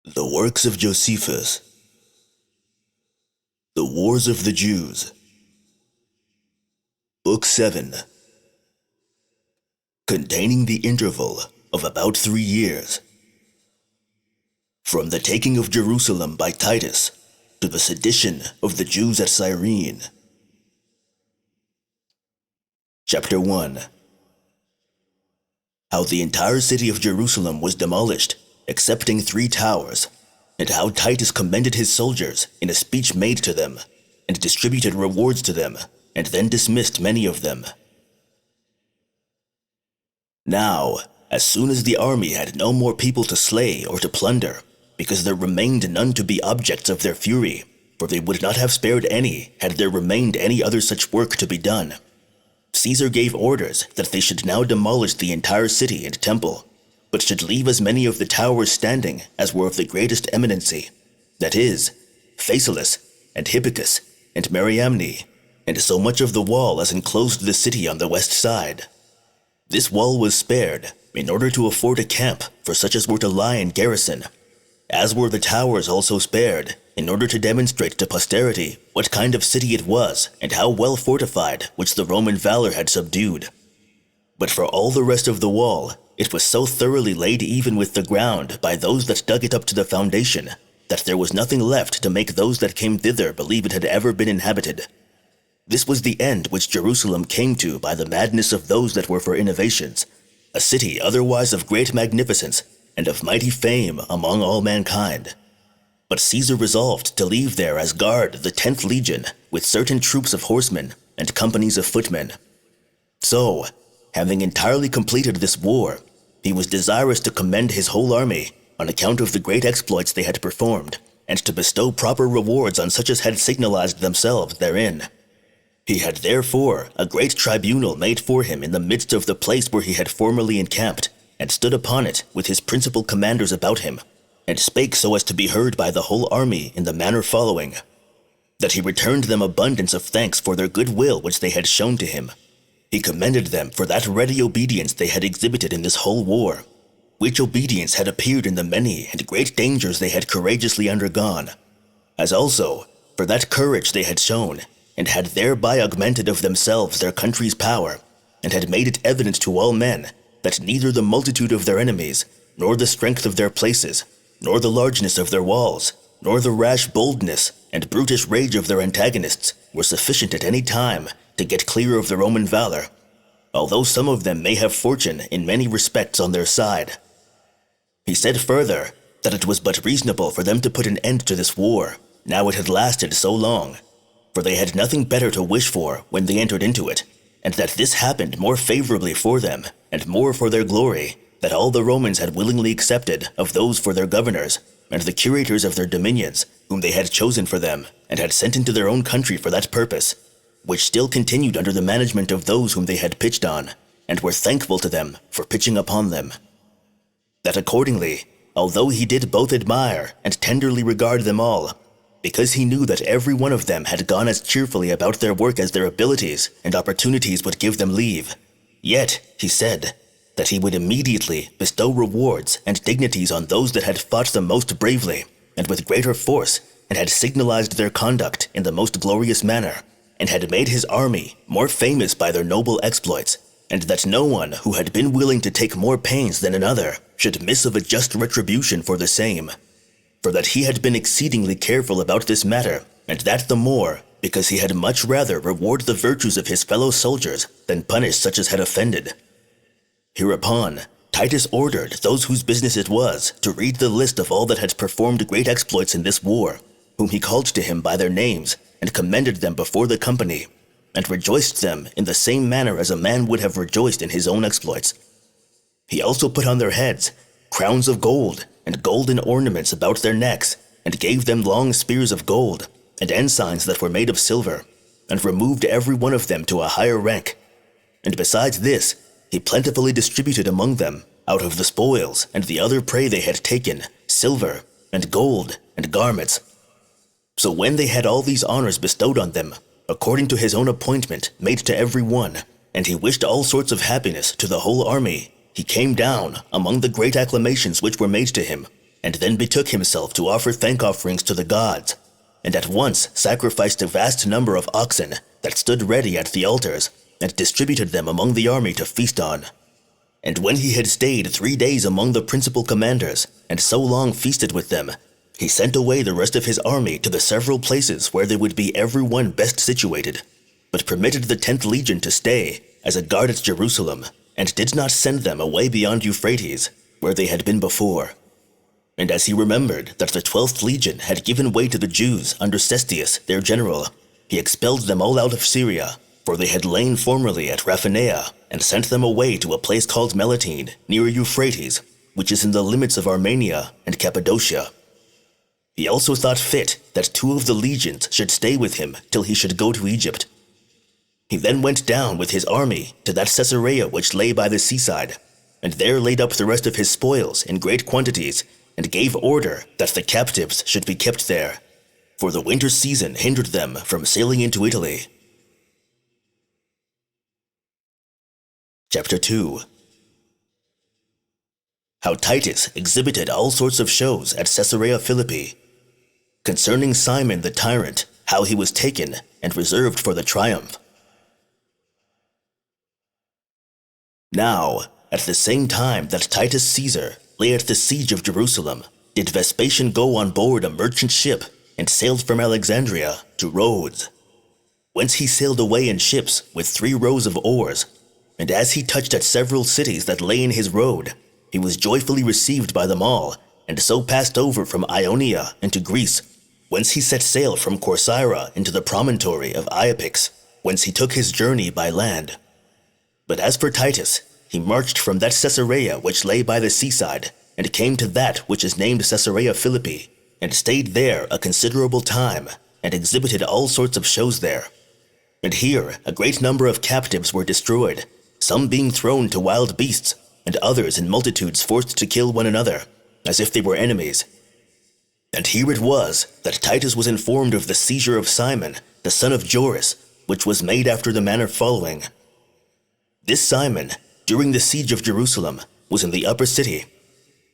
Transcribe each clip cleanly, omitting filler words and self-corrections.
The Works of Josephus. The Wars of the Jews. Book 7. Containing the interval of about 3 years. From the taking of Jerusalem by Titus to the sedition of the Jews at Cyrene. Chapter 1. How the entire city of Jerusalem was demolished, excepting 3 towers, and how Titus commended his soldiers in a speech made to them, and distributed rewards to them, and then dismissed many of them. Now, as soon as the army had no more people to slay or to plunder, because there remained none to be objects of their fury, for they would not have spared any had there remained any other such work to be done, Caesar gave orders that they should now demolish the entire city and temple, but should leave as many of the towers standing as were of the greatest eminency, that is, Phasaelus, and Hippicus, and Mariamne, and so much of the wall as enclosed the city on the west side. This wall was spared in order to afford a camp for such as were to lie in garrison, as were the towers also spared, in order to demonstrate to posterity what kind of city it was and how well fortified, which the Roman valor had subdued. But for all the rest of the wall, it was so thoroughly laid even with the ground by those that dug it up to the foundation, that there was nothing left to make those that came thither believe it had ever been inhabited. This was the end which Jerusalem came to by the madness of those that were for innovations, a city otherwise of great magnificence and of mighty fame among all mankind. But Caesar resolved to leave there as guard the 10th legion with certain troops of horsemen and companies of footmen. So, having entirely completed this war, he was desirous to commend his whole army on account of the great exploits they had performed, and to bestow proper rewards on such as had signalized themselves therein. He had therefore a great tribunal made for him in the midst of the place where he had formerly encamped, and stood upon it with his principal commanders about him, and spake so as to be heard by the whole army in the manner following: that he returned them abundance of thanks for their good will which they had shown to him. He commended them for that ready obedience they had exhibited in this whole war, which obedience had appeared in the many and great dangers they had courageously undergone, as also for that courage they had shown, and had thereby augmented of themselves their country's power, and had made it evident to all men that neither the multitude of their enemies, nor the strength of their places, nor the largeness of their walls, nor the rash boldness and brutish rage of their antagonists were sufficient at any time to get clear of the Roman valor, although some of them may have fortune in many respects on their side. He said further that it was but reasonable for them to put an end to this war, now it had lasted so long, for they had nothing better to wish for when they entered into it, and that this happened more favorably for them, and more for their glory, that all the Romans had willingly accepted of those for their governors, and the curators of their dominions, whom they had chosen for them, and had sent into their own country for that purpose, which still continued under the management of those whom they had pitched on, and were thankful to them for pitching upon them. That accordingly, although he did both admire and tenderly regard them all, because he knew that every one of them had gone as cheerfully about their work as their abilities and opportunities would give them leave, yet, he said, that he would immediately bestow rewards and dignities on those that had fought the most bravely and with greater force, and had signalized their conduct in the most glorious manner, and had made his army more famous by their noble exploits, and that no one who had been willing to take more pains than another should miss of a just retribution for the same. For that he had been exceedingly careful about this matter, and that the more, because he had much rather reward the virtues of his fellow soldiers than punish such as had offended. Hereupon, Titus ordered those whose business it was to read the list of all that had performed great exploits in this war, whom he called to him by their names, and commended them before the company, and rejoiced them in the same manner as a man would have rejoiced in his own exploits. He also put on their heads crowns of gold, and golden ornaments about their necks, and gave them long spears of gold, and ensigns that were made of silver, and removed every one of them to a higher rank. And besides this, he plentifully distributed among them, out of the spoils and the other prey they had taken, silver, and gold, and garments. So when they had all these honors bestowed on them, according to his own appointment made to every one, and he wished all sorts of happiness to the whole army, he came down among the great acclamations which were made to him, and then betook himself to offer thank offerings to the gods, and at once sacrificed a vast number of oxen that stood ready at the altars, and distributed them among the army to feast on. And when he had stayed 3 days among the principal commanders, and so long feasted with them, he sent away the rest of his army to the several places where they would be every one best situated, but permitted the 10th Legion to stay as a guard at Jerusalem, and did not send them away beyond Euphrates, where they had been before. And as he remembered that the 12th Legion had given way to the Jews under Cestius, their general, he expelled them all out of Syria, for they had lain formerly at Raphanea, and sent them away to a place called Melitene, near Euphrates, which is in the limits of Armenia and Cappadocia. He also thought fit that 2 of the legions should stay with him till he should go to Egypt. He then went down with his army to that Caesarea which lay by the seaside, and there laid up the rest of his spoils in great quantities, and gave order that the captives should be kept there, for the winter season hindered them from sailing into Italy. Chapter 2. How Titus exhibited all sorts of shows at Caesarea Philippi. Concerning Simon the tyrant, how he was taken and reserved for the triumph. Now, at the same time that Titus Caesar lay at the siege of Jerusalem, did Vespasian go on board a merchant ship, and sailed from Alexandria to Rhodes, whence he sailed away in ships with 3 rows of oars. And as he touched at several cities that lay in his road, he was joyfully received by them all, and so passed over from Ionia into Greece, whence he set sail from Corcyra into the promontory of Iapyx, whence he took his journey by land. But as for Titus, he marched from that Caesarea which lay by the seaside, and came to that which is named Caesarea Philippi, and stayed there a considerable time, and exhibited all sorts of shows there. And here a great number of captives were destroyed, some being thrown to wild beasts, and others in multitudes forced to kill one another, as if they were enemies. And here it was that Titus was informed of the seizure of Simon, the son of Joris, which was made after the manner following. This Simon, during the siege of Jerusalem, was in the upper city.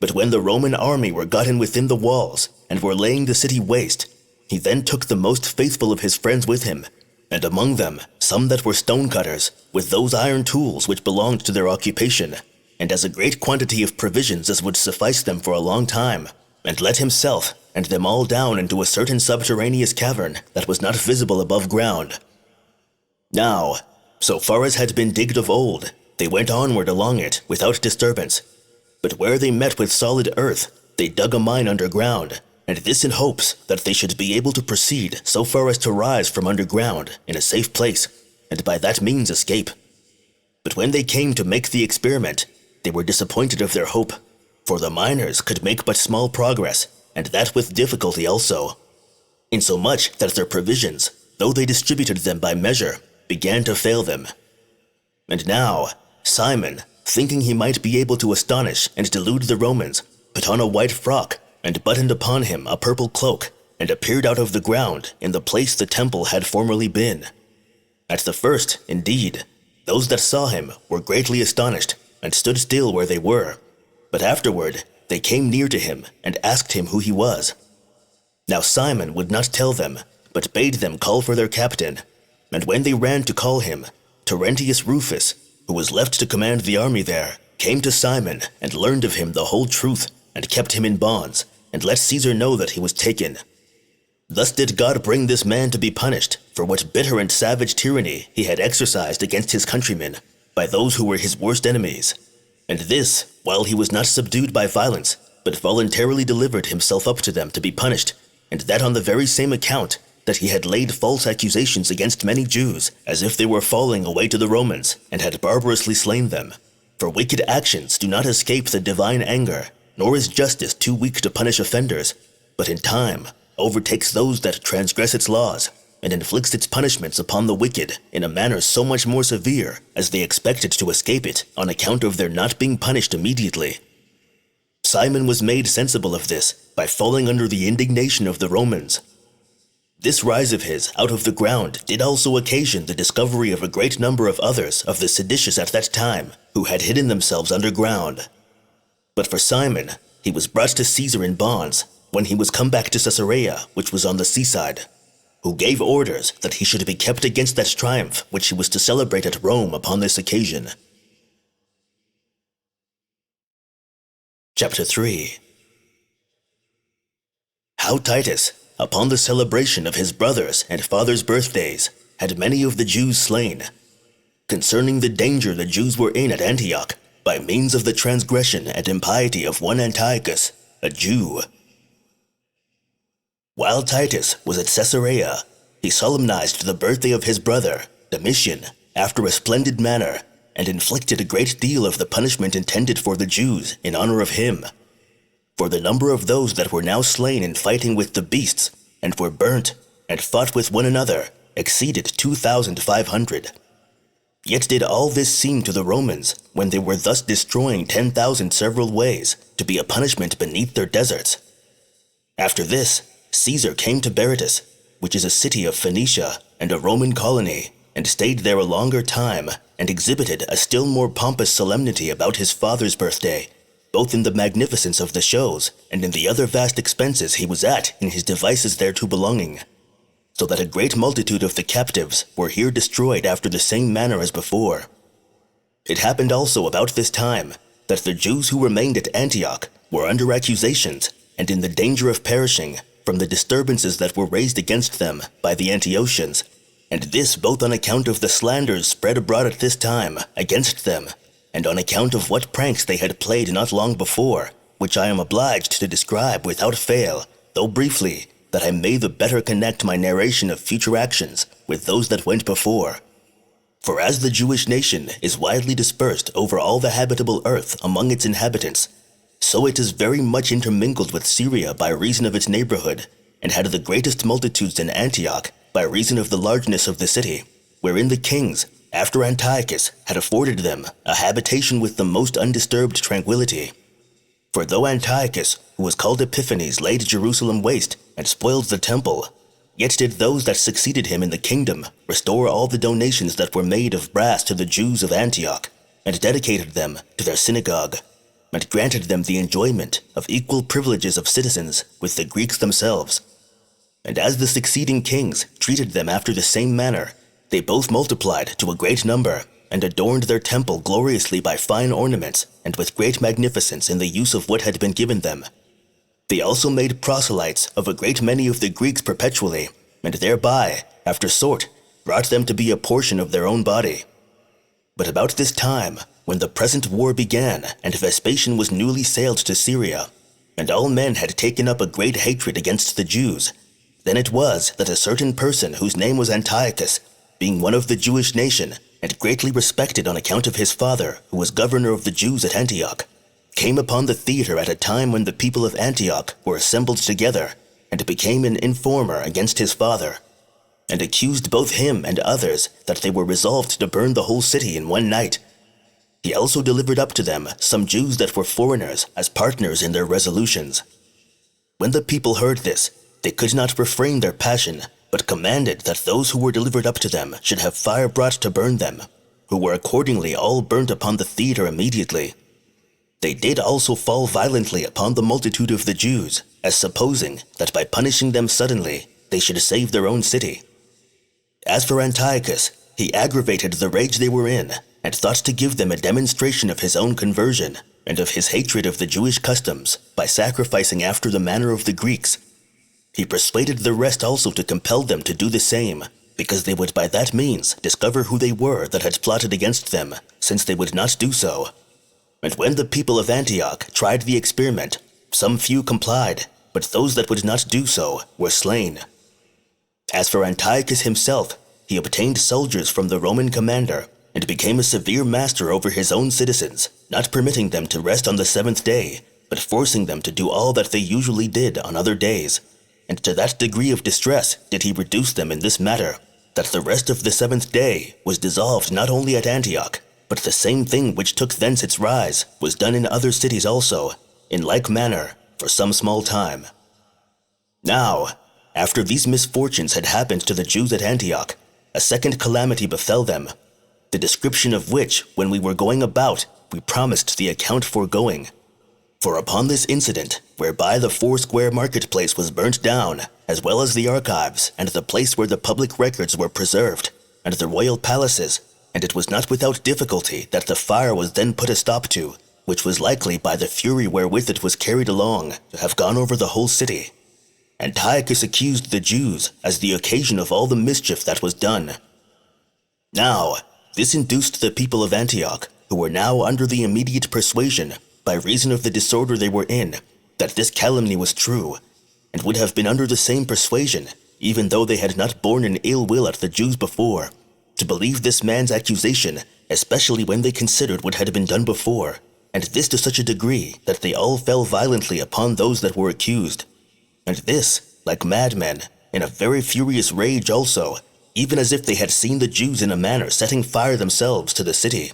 But when the Roman army were gotten within the walls, and were laying the city waste, he then took the most faithful of his friends with him, and among them some that were stone-cutters, with those iron tools which belonged to their occupation, and as a great quantity of provisions as would suffice them for a long time, and let himself and them all down into a certain subterraneous cavern that was not visible above ground. Now, so far as had been digged of old, they went onward along it without disturbance, but where they met with solid earth, they dug a mine underground, and this in hopes that they should be able to proceed so far as to rise from underground in a safe place, and by that means escape. But when they came to make the experiment, they were disappointed of their hope, for the miners could make but small progress, and that with difficulty also, insomuch that their provisions, though they distributed them by measure, began to fail them. And now, Simon, thinking he might be able to astonish and delude the Romans, put on a white frock, and buttoned upon him a purple cloak, and appeared out of the ground in the place the temple had formerly been. At the first, indeed, those that saw him were greatly astonished, and stood still where they were, but afterward they came near to him, and asked him who he was. Now Simon would not tell them, but bade them call for their captain, and when they ran to call him, Terentius Rufus, who was left to command the army there, came to Simon, and learned of him the whole truth, and kept him in bonds, and let Caesar know that he was taken. Thus did God bring this man to be punished for what bitter and savage tyranny he had exercised against his countrymen, by those who were his worst enemies. And this, while he was not subdued by violence, but voluntarily delivered himself up to them to be punished, and that on the very same account that he had laid false accusations against many Jews, as if they were falling away to the Romans, and had barbarously slain them. For wicked actions do not escape the divine anger, nor is justice too weak to punish offenders, but in time overtakes those that transgress its laws, and inflicts its punishments upon the wicked in a manner so much more severe as they expected to escape it on account of their not being punished immediately. Simon was made sensible of this by falling under the indignation of the Romans. This rise of his out of the ground did also occasion the discovery of a great number of others of the seditious at that time, who had hidden themselves underground. But for Simon, he was brought to Caesar in bonds when he was come back to Caesarea, which was on the seaside, who gave orders that he should be kept against that triumph which he was to celebrate at Rome upon this occasion. Chapter 3. How Titus, upon the celebration of his brothers' and fathers' birthdays, had many of the Jews slain, concerning the danger the Jews were in at Antioch, by means of the transgression and impiety of one Antiochus, a Jew. While Titus was at Caesarea, he solemnized the birthday of his brother, Domitian, after a splendid manner, and inflicted a great deal of the punishment intended for the Jews in honor of him. For the number of those that were now slain in fighting with the beasts, and were burnt, and fought with one another, exceeded 2,500. Yet did all this seem to the Romans, when they were thus destroying 10,000 several ways, to be a punishment beneath their deserts. After this, Caesar came to Berytus, which is a city of Phoenicia and a Roman colony, and stayed there a longer time, and exhibited a still more pompous solemnity about his father's birthday, both in the magnificence of the shows and in the other vast expenses he was at in his devices thereto belonging, so that a great multitude of the captives were here destroyed after the same manner as before. It happened also about this time that the Jews who remained at Antioch were under accusations and in the danger of perishing from the disturbances that were raised against them by the Antiochians, and this both on account of the slanders spread abroad at this time against them, and on account of what pranks they had played not long before, which I am obliged to describe without fail, though briefly, that I may the better connect my narration of future actions with those that went before. For as the Jewish nation is widely dispersed over all the habitable earth among its inhabitants, so it is very much intermingled with Syria by reason of its neighborhood, and had the greatest multitudes in Antioch by reason of the largeness of the city, wherein the kings, after Antiochus, had afforded them a habitation with the most undisturbed tranquility. For though Antiochus, who was called Epiphanes, laid Jerusalem waste and spoiled the temple, yet did those that succeeded him in the kingdom restore all the donations that were made of brass to the Jews of Antioch, and dedicated them to their synagogue, and granted them the enjoyment of equal privileges of citizens with the Greeks themselves. And as the succeeding kings treated them after the same manner, they both multiplied to a great number, and adorned their temple gloriously by fine ornaments, and with great magnificence in the use of what had been given them. They also made proselytes of a great many of the Greeks perpetually, and thereby, after sort, brought them to be a portion of their own body. But about this time, when the present war began, and Vespasian was newly sailed to Syria, and all men had taken up a great hatred against the Jews, then it was that a certain person whose name was Antiochus, being one of the Jewish nation, and greatly respected on account of his father, who was governor of the Jews at Antioch, came upon the theater at a time when the people of Antioch were assembled together, and became an informer against his father, and accused both him and others that they were resolved to burn the whole city in one night. He also delivered up to them some Jews that were foreigners as partners in their resolutions. When the people heard this, they could not refrain their passion, but commanded that those who were delivered up to them should have fire brought to burn them, who were accordingly all burnt upon the theater immediately. They did also fall violently upon the multitude of the Jews, as supposing that by punishing them suddenly they should save their own city. As for Antiochus, he aggravated the rage they were in, and thought to give them a demonstration of his own conversion, and of his hatred of the Jewish customs, by sacrificing after the manner of the Greeks. He persuaded the rest also to compel them to do the same, because they would by that means discover who they were that had plotted against them, since they would not do so. And when the people of Antioch tried the experiment, some few complied, but those that would not do so were slain. As for Antiochus himself, he obtained soldiers from the Roman commander, and became a severe master over his own citizens, not permitting them to rest on the seventh day, but forcing them to do all that they usually did on other days. And to that degree of distress did he reduce them in this matter, that the rest of the seventh day was dissolved not only at Antioch, but the same thing which took thence its rise was done in other cities also, in like manner, for some small time. Now, after these misfortunes had happened to the Jews at Antioch, a second calamity befell them, the description of which, when we were going about, we promised the account foregoing. For upon this incident, whereby the four-square marketplace was burnt down, as well as the archives, and the place where the public records were preserved, and the royal palaces, and it was not without difficulty that the fire was then put a stop to, which was likely by the fury wherewith it was carried along to have gone over the whole city. Antiochus accused the Jews as the occasion of all the mischief that was done. Now, this induced the people of Antioch, who were now under the immediate persuasion, by reason of the disorder they were in, that this calumny was true, and would have been under the same persuasion, even though they had not borne an ill will at the Jews before, to believe this man's accusation, especially when they considered what had been done before, and this to such a degree that they all fell violently upon those that were accused. And this, like madmen, in a very furious rage also, even as if they had seen the Jews in a manner setting fire themselves to the city.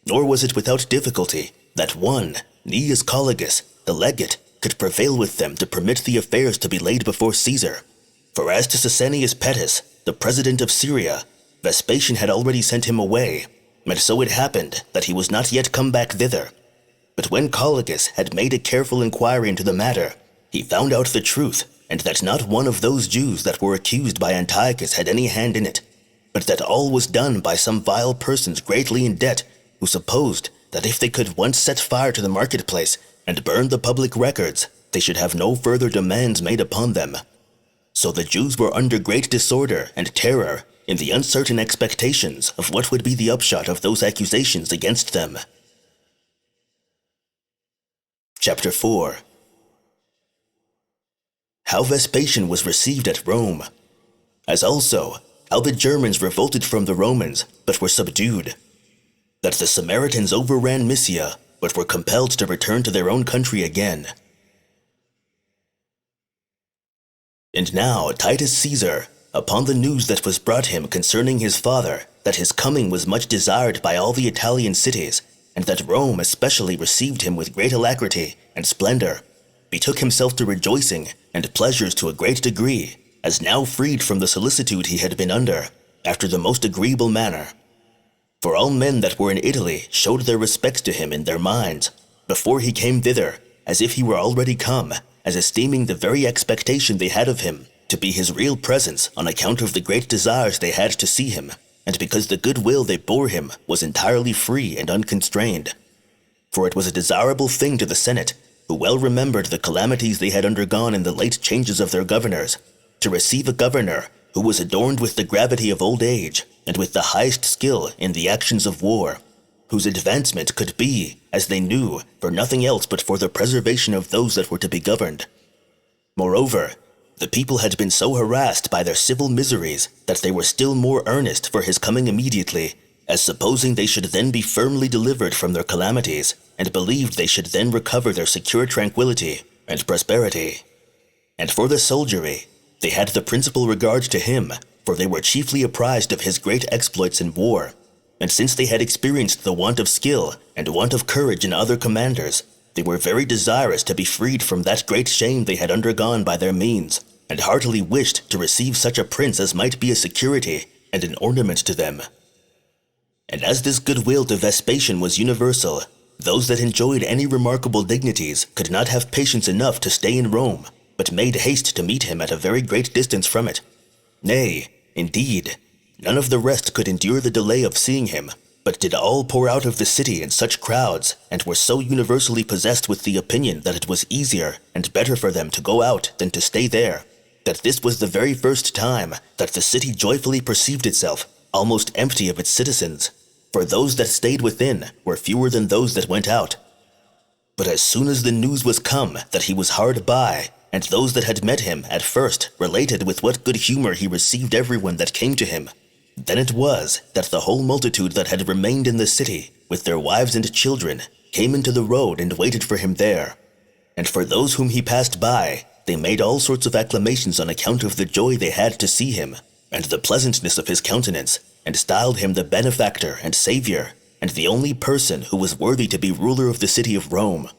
Nor was it without difficulty that one, Cnaeus Collegus, the legate, could prevail with them to permit the affairs to be laid before Caesar. For as to Caecilius Pettus, the president of Syria, Vespasian had already sent him away, and so it happened that he was not yet come back thither. But when Collegus had made a careful inquiry into the matter, he found out the truth, and that not one of those Jews that were accused by Antiochus had any hand in it, but that all was done by some vile persons greatly in debt, who supposed that if they could once set fire to the marketplace and burn the public records, they should have no further demands made upon them. So the Jews were under great disorder and terror in the uncertain expectations of what would be the upshot of those accusations against them. Chapter 4. How Vespasian was received at Rome, as also how the Germans revolted from the Romans, but were subdued, that the Samaritans overran Mysia, but were compelled to return to their own country again. And now Titus Caesar, upon the news that was brought him concerning his father, that his coming was much desired by all the Italian cities, and that Rome especially received him with great alacrity and splendor, betook himself to rejoicing and pleasures to a great degree, as now freed from the solicitude he had been under, after the most agreeable manner. For all men that were in Italy showed their respects to him in their minds, before he came thither, as if he were already come, as esteeming the very expectation they had of him to be his real presence on account of the great desires they had to see him, and because the good will they bore him was entirely free and unconstrained. For it was a desirable thing to the Senate, who well remembered the calamities they had undergone in the late changes of their governors, to receive a governor who was adorned with the gravity of old age, and with the highest skill in the actions of war, whose advancement could be, as they knew, for nothing else but for the preservation of those that were to be governed. Moreover, the people had been so harassed by their civil miseries that they were still more earnest for his coming immediately, as supposing they should then be firmly delivered from their calamities, and believed they should then recover their secure tranquility and prosperity. And for the soldiery, they had the principal regard to him, for they were chiefly apprised of his great exploits in war, and since they had experienced the want of skill and want of courage in other commanders, they were very desirous to be freed from that great shame they had undergone by their means, and heartily wished to receive such a prince as might be a security and an ornament to them. And as this goodwill to Vespasian was universal, those that enjoyed any remarkable dignities could not have patience enough to stay in Rome, but made haste to meet him at a very great distance from it. Nay, indeed, none of the rest could endure the delay of seeing him, but did all pour out of the city in such crowds, and were so universally possessed with the opinion that it was easier and better for them to go out than to stay there, that this was the very first time that the city joyfully perceived itself almost empty of its citizens, for those that stayed within were fewer than those that went out. But as soon as the news was come that he was hard by, and those that had met him at first related with what good humor he received everyone that came to him, then it was that the whole multitude that had remained in the city, with their wives and children, came into the road and waited for him there. And for those whom he passed by, they made all sorts of acclamations on account of the joy they had to see him, and the pleasantness of his countenance, and styled him the benefactor and savior, and the only person who was worthy to be ruler of the city of Rome.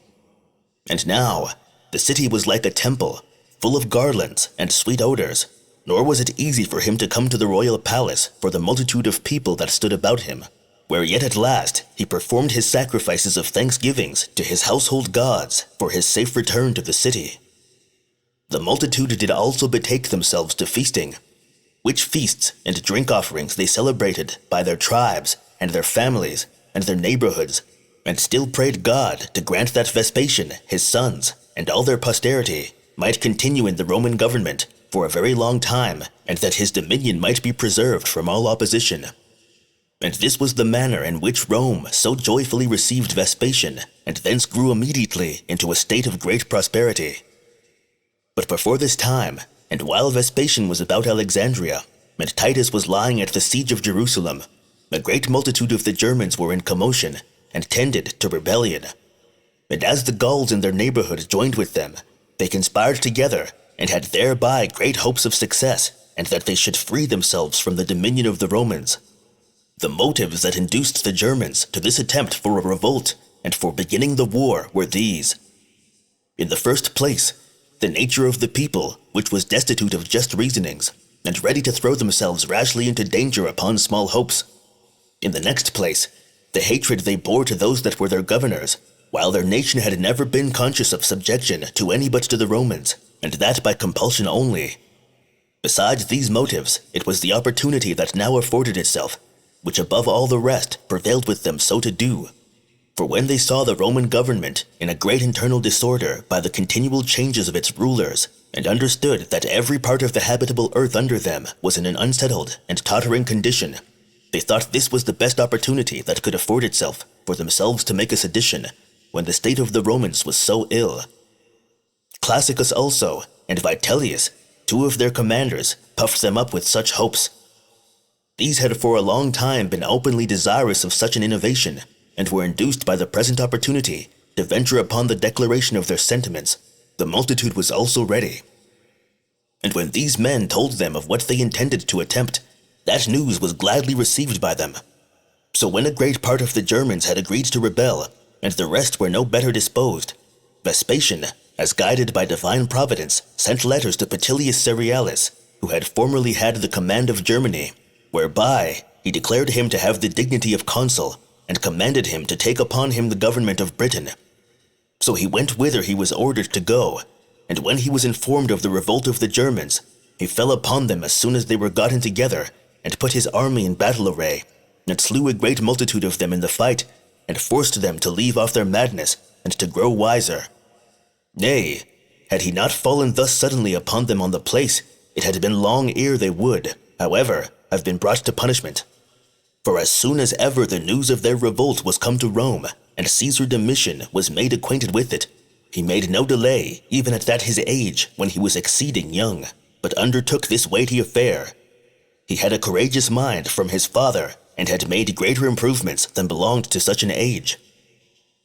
And now, the city was like a temple, full of garlands and sweet odors, nor was it easy for him to come to the royal palace for the multitude of people that stood about him, where yet at last he performed his sacrifices of thanksgivings to his household gods for his safe return to the city. The multitude did also betake themselves to feasting, which feasts and drink offerings they celebrated by their tribes and their families and their neighborhoods, and still prayed God to grant that Vespasian, his sons, and all their posterity might continue in the Roman government for a very long time, and that his dominion might be preserved from all opposition. And this was the manner in which Rome so joyfully received Vespasian, and thence grew immediately into a state of great prosperity. But before this time, and while Vespasian was about Alexandria, and Titus was lying at the siege of Jerusalem, a great multitude of the Germans were in commotion, and tended to rebellion. And as the Gauls in their neighborhood joined with them, they conspired together, and had thereby great hopes of success, and that they should free themselves from the dominion of the Romans. The motives that induced the Germans to this attempt for a revolt and for beginning the war were these. In the first place, the nature of the people, which was destitute of just reasonings, and ready to throw themselves rashly into danger upon small hopes. In the next place, the hatred they bore to those that were their governors, while their nation had never been conscious of subjection to any but to the Romans, and that by compulsion only. Besides these motives, it was the opportunity that now afforded itself, which above all the rest prevailed with them so to do. For when they saw the Roman government in a great internal disorder by the continual changes of its rulers, and understood that every part of the habitable earth under them was in an unsettled and tottering condition, they thought this was the best opportunity that could afford itself for themselves to make a sedition, when the state of the Romans was so ill. Classicus also, and Vitellius, two of their commanders, puffed them up with such hopes. These had for a long time been openly desirous of such an innovation, and were induced by the present opportunity to venture upon the declaration of their sentiments. The multitude was also ready. And when these men told them of what they intended to attempt, that news was gladly received by them. So when a great part of the Germans had agreed to rebel, and the rest were no better disposed, Vespasian, as guided by divine providence, sent letters to Petilius Cerealis, who had formerly had the command of Germany, whereby he declared him to have the dignity of consul, and commanded him to take upon him the government of Britain. So he went whither he was ordered to go, and when he was informed of the revolt of the Germans, he fell upon them as soon as they were gotten together, and put his army in battle array, and slew a great multitude of them in the fight, and forced them to leave off their madness, and to grow wiser. Nay, had he not fallen thus suddenly upon them on the place, it had been long ere they would, however, have been brought to punishment. For as soon as ever the news of their revolt was come to Rome, and Caesar Domitian was made acquainted with it, he made no delay, even at that his age, when he was exceeding young, but undertook this weighty affair. He had a courageous mind from his father, and had made greater improvements than belonged to such an age.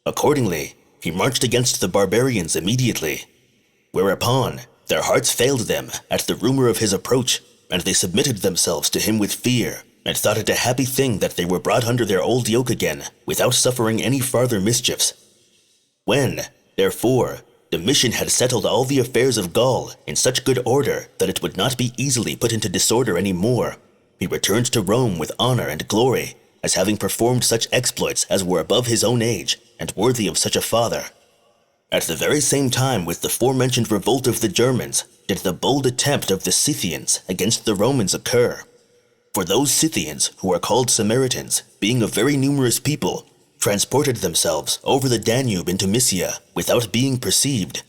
Accordingly, he marched against the barbarians immediately, whereupon their hearts failed them at the rumor of his approach, and they submitted themselves to him with fear, and thought it a happy thing that they were brought under their old yoke again, without suffering any farther mischiefs. When, therefore, Domitian had settled all the affairs of Gaul in such good order that it would not be easily put into disorder any more, he returned to Rome with honor and glory, as having performed such exploits as were above his own age, and worthy of such a father. At the very same time with the forementioned revolt of the Germans, did the bold attempt of the Scythians against the Romans occur. For those Scythians, who are called Samaritans, being a very numerous people, transported themselves over the Danube into Mysia without being perceived,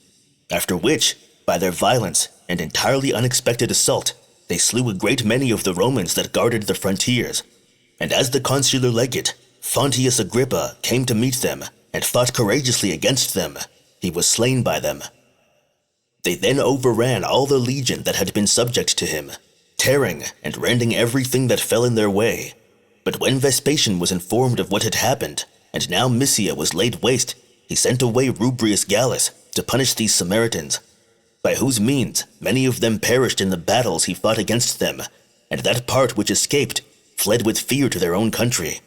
after which, by their violence and entirely unexpected assault, they slew a great many of the Romans that guarded the frontiers. And as the consular legate, Fonteius Agrippa, came to meet them, and fought courageously against them, he was slain by them. They then overran all the legion that had been subject to him, tearing and rending everything that fell in their way. But when Vespasian was informed of what had happened, and now Mysia was laid waste, he sent away Rubrius Gallus to punish these Samaritans, by whose means many of them perished in the battles he fought against them, and that part which escaped fled with fear to their own country.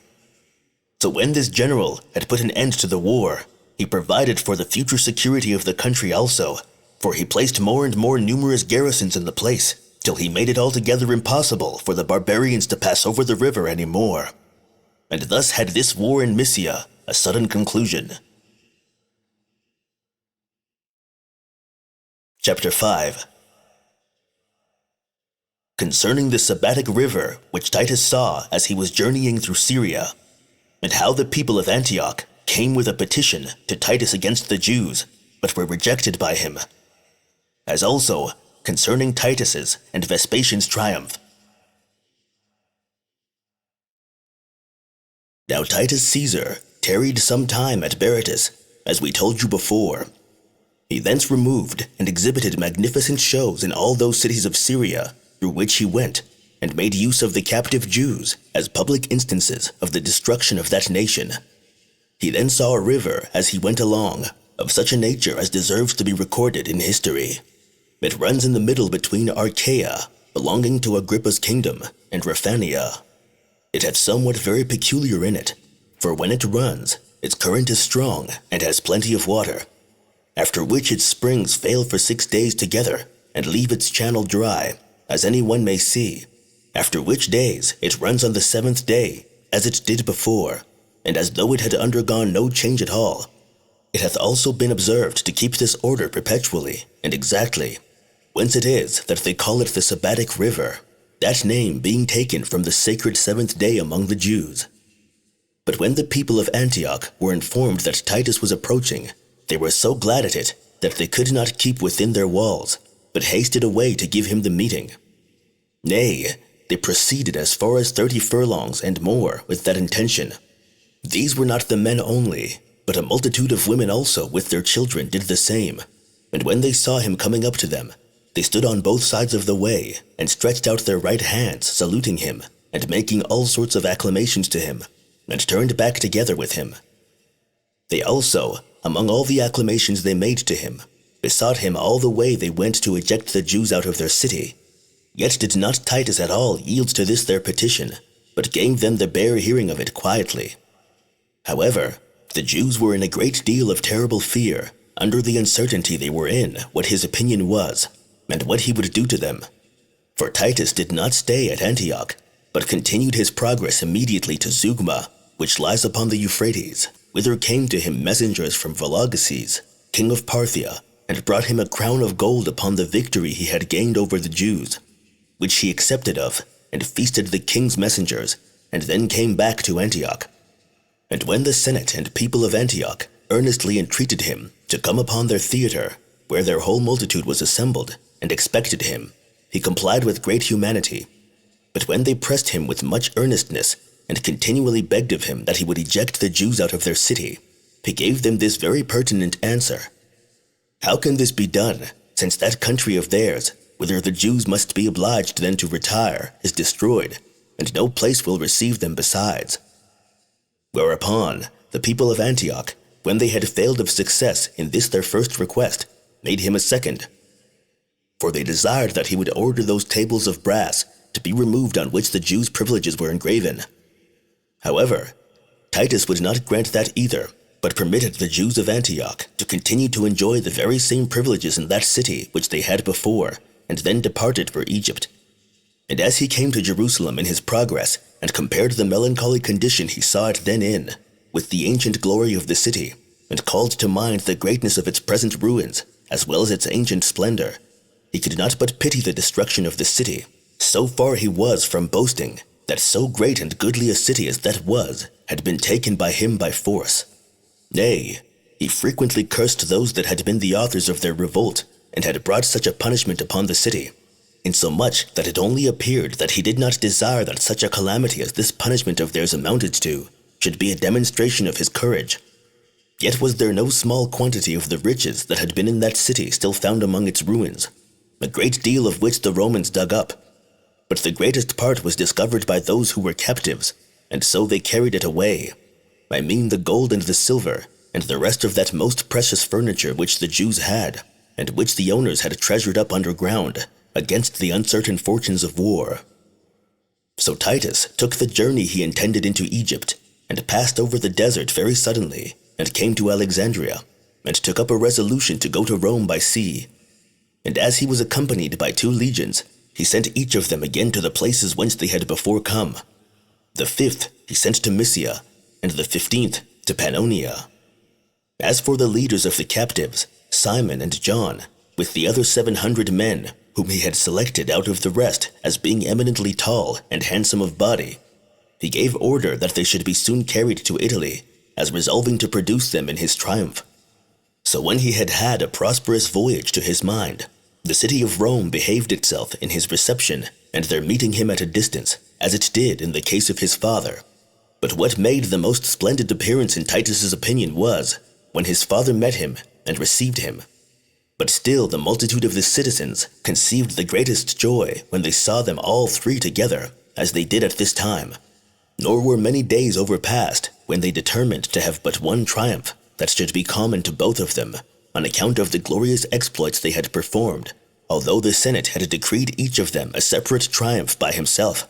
So when this general had put an end to the war, he provided for the future security of the country also, for he placed more and more numerous garrisons in the place, till he made it altogether impossible for the barbarians to pass over the river any more. and thus had this war in Mysia a sudden conclusion. Chapter 5. Concerning the Sabbatic river which Titus saw as he was journeying through Syria, and how the people of Antioch came with a petition to Titus against the Jews, but were rejected by him, as also concerning Titus's and Vespasian's triumph. Now Titus Caesar tarried some time at Berytus, as we told you before. He thence removed and exhibited magnificent shows in all those cities of Syria through which he went, and made use of the captive Jews as public instances of the destruction of that nation. He then saw a river as he went along, of such a nature as deserves to be recorded in history. It runs in the middle between Archaea, belonging to Agrippa's kingdom, and Raphania. It hath somewhat very peculiar in it, for when it runs, its current is strong and has plenty of water, after which its springs fail for 6 days together, and leave its channel dry, as any one may see, after which days it runs on the 7th day, as it did before, and as though it had undergone no change at all. It hath also been observed to keep this order perpetually and exactly, whence it is that they call it the Sabbatic river, that name being taken from the sacred 7th day among the Jews. But when the people of Antioch were informed that Titus was approaching, they were so glad at it that they could not keep within their walls, but hasted away to give him the meeting. Nay, they proceeded as far as 30 furlongs and more with that intention. These were not the men only, but a multitude of women also with their children did the same. And when they saw him coming up to them, they stood on both sides of the way, and stretched out their right hands, saluting him, and making all sorts of acclamations to him, and turned back together with him. They also, among all the acclamations they made to him, besought him all the way they went to eject the Jews out of their city. Yet did not Titus at all yield to this their petition, but gave them the bare hearing of it quietly. However, the Jews were in a great deal of terrible fear, under the uncertainty they were in what his opinion was, and what he would do to them. For Titus did not stay at Antioch, but continued his progress immediately to Zeugma, which lies upon the Euphrates, whither came to him messengers from Vologeses, king of Parthia, and brought him a crown of gold upon the victory he had gained over the Jews, which he accepted of, and feasted the king's messengers, and then came back to Antioch. And when the Senate and people of Antioch earnestly entreated him to come upon their theater, where their whole multitude was assembled, and expected him, he complied with great humanity. But when they pressed him with much earnestness, and continually begged of him that he would eject the Jews out of their city, he gave them this very pertinent answer: How can this be done, since that country of theirs, whither the Jews must be obliged then to retire, is destroyed, and no place will receive them besides? Whereupon the people of Antioch, when they had failed of success in this their first request, made him a second. For they desired that he would order those tables of brass to be removed on which the Jews' privileges were engraven. However, Titus would not grant that either, but permitted the Jews of Antioch to continue to enjoy the very same privileges in that city which they had before, and then departed for Egypt. And as he came to Jerusalem in his progress, and compared the melancholy condition he saw it then in, with the ancient glory of the city, and called to mind the greatness of its present ruins, as well as its ancient splendor, he could not but pity the destruction of the city. So far he was from boasting that so great and goodly a city as that was had been taken by him by force. Nay, he frequently cursed those that had been the authors of their revolt, and had brought such a punishment upon the city, insomuch that it only appeared that he did not desire that such a calamity as this punishment of theirs amounted to should be a demonstration of his courage. Yet was there no small quantity of the riches that had been in that city still found among its ruins, a great deal of which the Romans dug up. But the greatest part was discovered by those who were captives, and so they carried it away. I mean the gold and the silver, and the rest of that most precious furniture which the Jews had, and which the owners had treasured up underground, against the uncertain fortunes of war. So Titus took the journey he intended into Egypt, and passed over the desert very suddenly, and came to Alexandria, and took up a resolution to go to Rome by sea. And as he was accompanied by 2 legions, he sent each of them again to the places whence they had before come. The 5th he sent to Mysia, and the 15th to Pannonia. As for the leaders of the captives, Simon and John, with the other 700 men, whom he had selected out of the rest as being eminently tall and handsome of body, he gave order that they should be soon carried to Italy, as resolving to produce them in his triumph. So when he had had a prosperous voyage to his mind, the city of Rome behaved itself in his reception and their meeting him at a distance, as it did in the case of his father. But what made the most splendid appearance in Titus's opinion was, when his father met him and received him. But still the multitude of the citizens conceived the greatest joy when they saw them all three together, as they did at this time. Nor were many days overpast when they determined to have but one triumph that should be common to both of them, on account of the glorious exploits they had performed, although the Senate had decreed each of them a separate triumph by himself.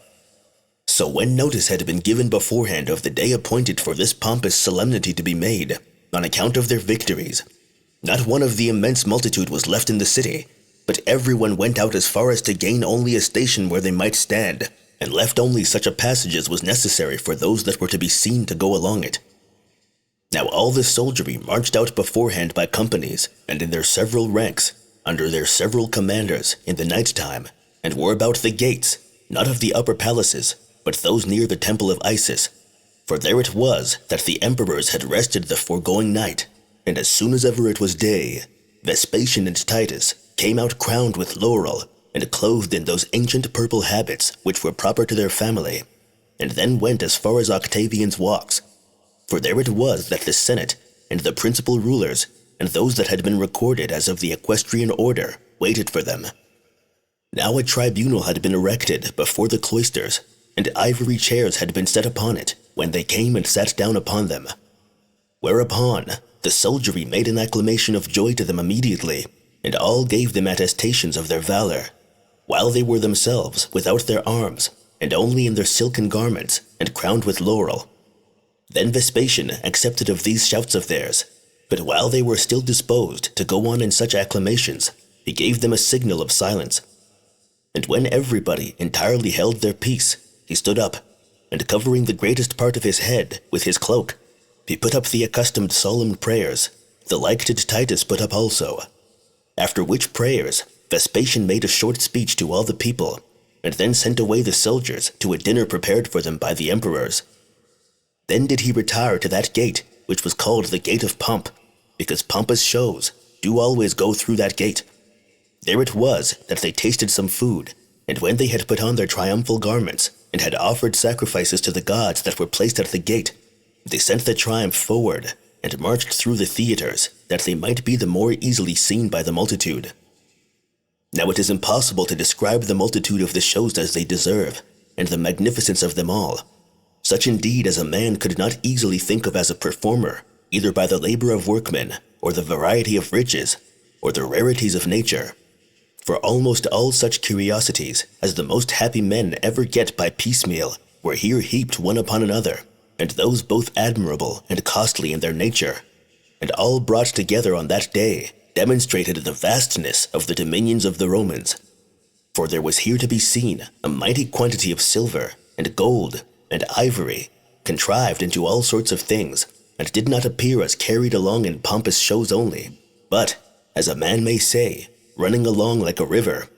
So when notice had been given beforehand of the day appointed for this pompous solemnity to be made, on account of their victories, not one of the immense multitude was left in the city, but everyone went out as far as to gain only a station where they might stand, and left only such a passage as was necessary for those that were to be seen to go along it. Now all the soldiery marched out beforehand by companies, and in their several ranks, under their several commanders, in the night time, and were about the gates, not of the upper palaces, but those near the temple of Isis. For there it was that the emperors had rested the foregoing night, and as soon as ever it was day, Vespasian and Titus came out crowned with laurel, and clothed in those ancient purple habits which were proper to their family, and then went as far as Octavian's walks. For there it was that the Senate, and the principal rulers, and those that had been recorded as of the equestrian order, waited for them. Now a tribunal had been erected before the cloisters, and ivory chairs had been set upon it, when they came and sat down upon them. Whereupon the soldiery made an acclamation of joy to them immediately, and all gave them attestations of their valor, while they were themselves without their arms, and only in their silken garments, and crowned with laurel. Then Vespasian accepted of these shouts of theirs, but while they were still disposed to go on in such acclamations, he gave them a signal of silence. And when everybody entirely held their peace, he stood up, and covering the greatest part of his head with his cloak, he put up the accustomed solemn prayers, the like did Titus put up also. After which prayers, Vespasian made a short speech to all the people, and then sent away the soldiers to a dinner prepared for them by the emperors. Then did he retire to that gate, which was called the Gate of Pomp, because pompous shows do always go through that gate. There it was that they tasted some food, and when they had put on their triumphal garments, and had offered sacrifices to the gods that were placed at the gate, they sent the triumph forward, and marched through the theaters, that they might be the more easily seen by the multitude. Now it is impossible to describe the multitude of the shows as they deserve, and the magnificence of them all, such indeed as a man could not easily think of as a performer, either by the labor of workmen, or the variety of riches, or the rarities of nature. For almost all such curiosities as the most happy men ever get by piecemeal were here heaped one upon another, and those both admirable and costly in their nature, and all brought together on that day demonstrated the vastness of the dominions of the Romans. For there was here to be seen a mighty quantity of silver, and gold, and ivory, contrived into all sorts of things, and did not appear as carried along in pompous shows only, but, as a man may say, running along like a river.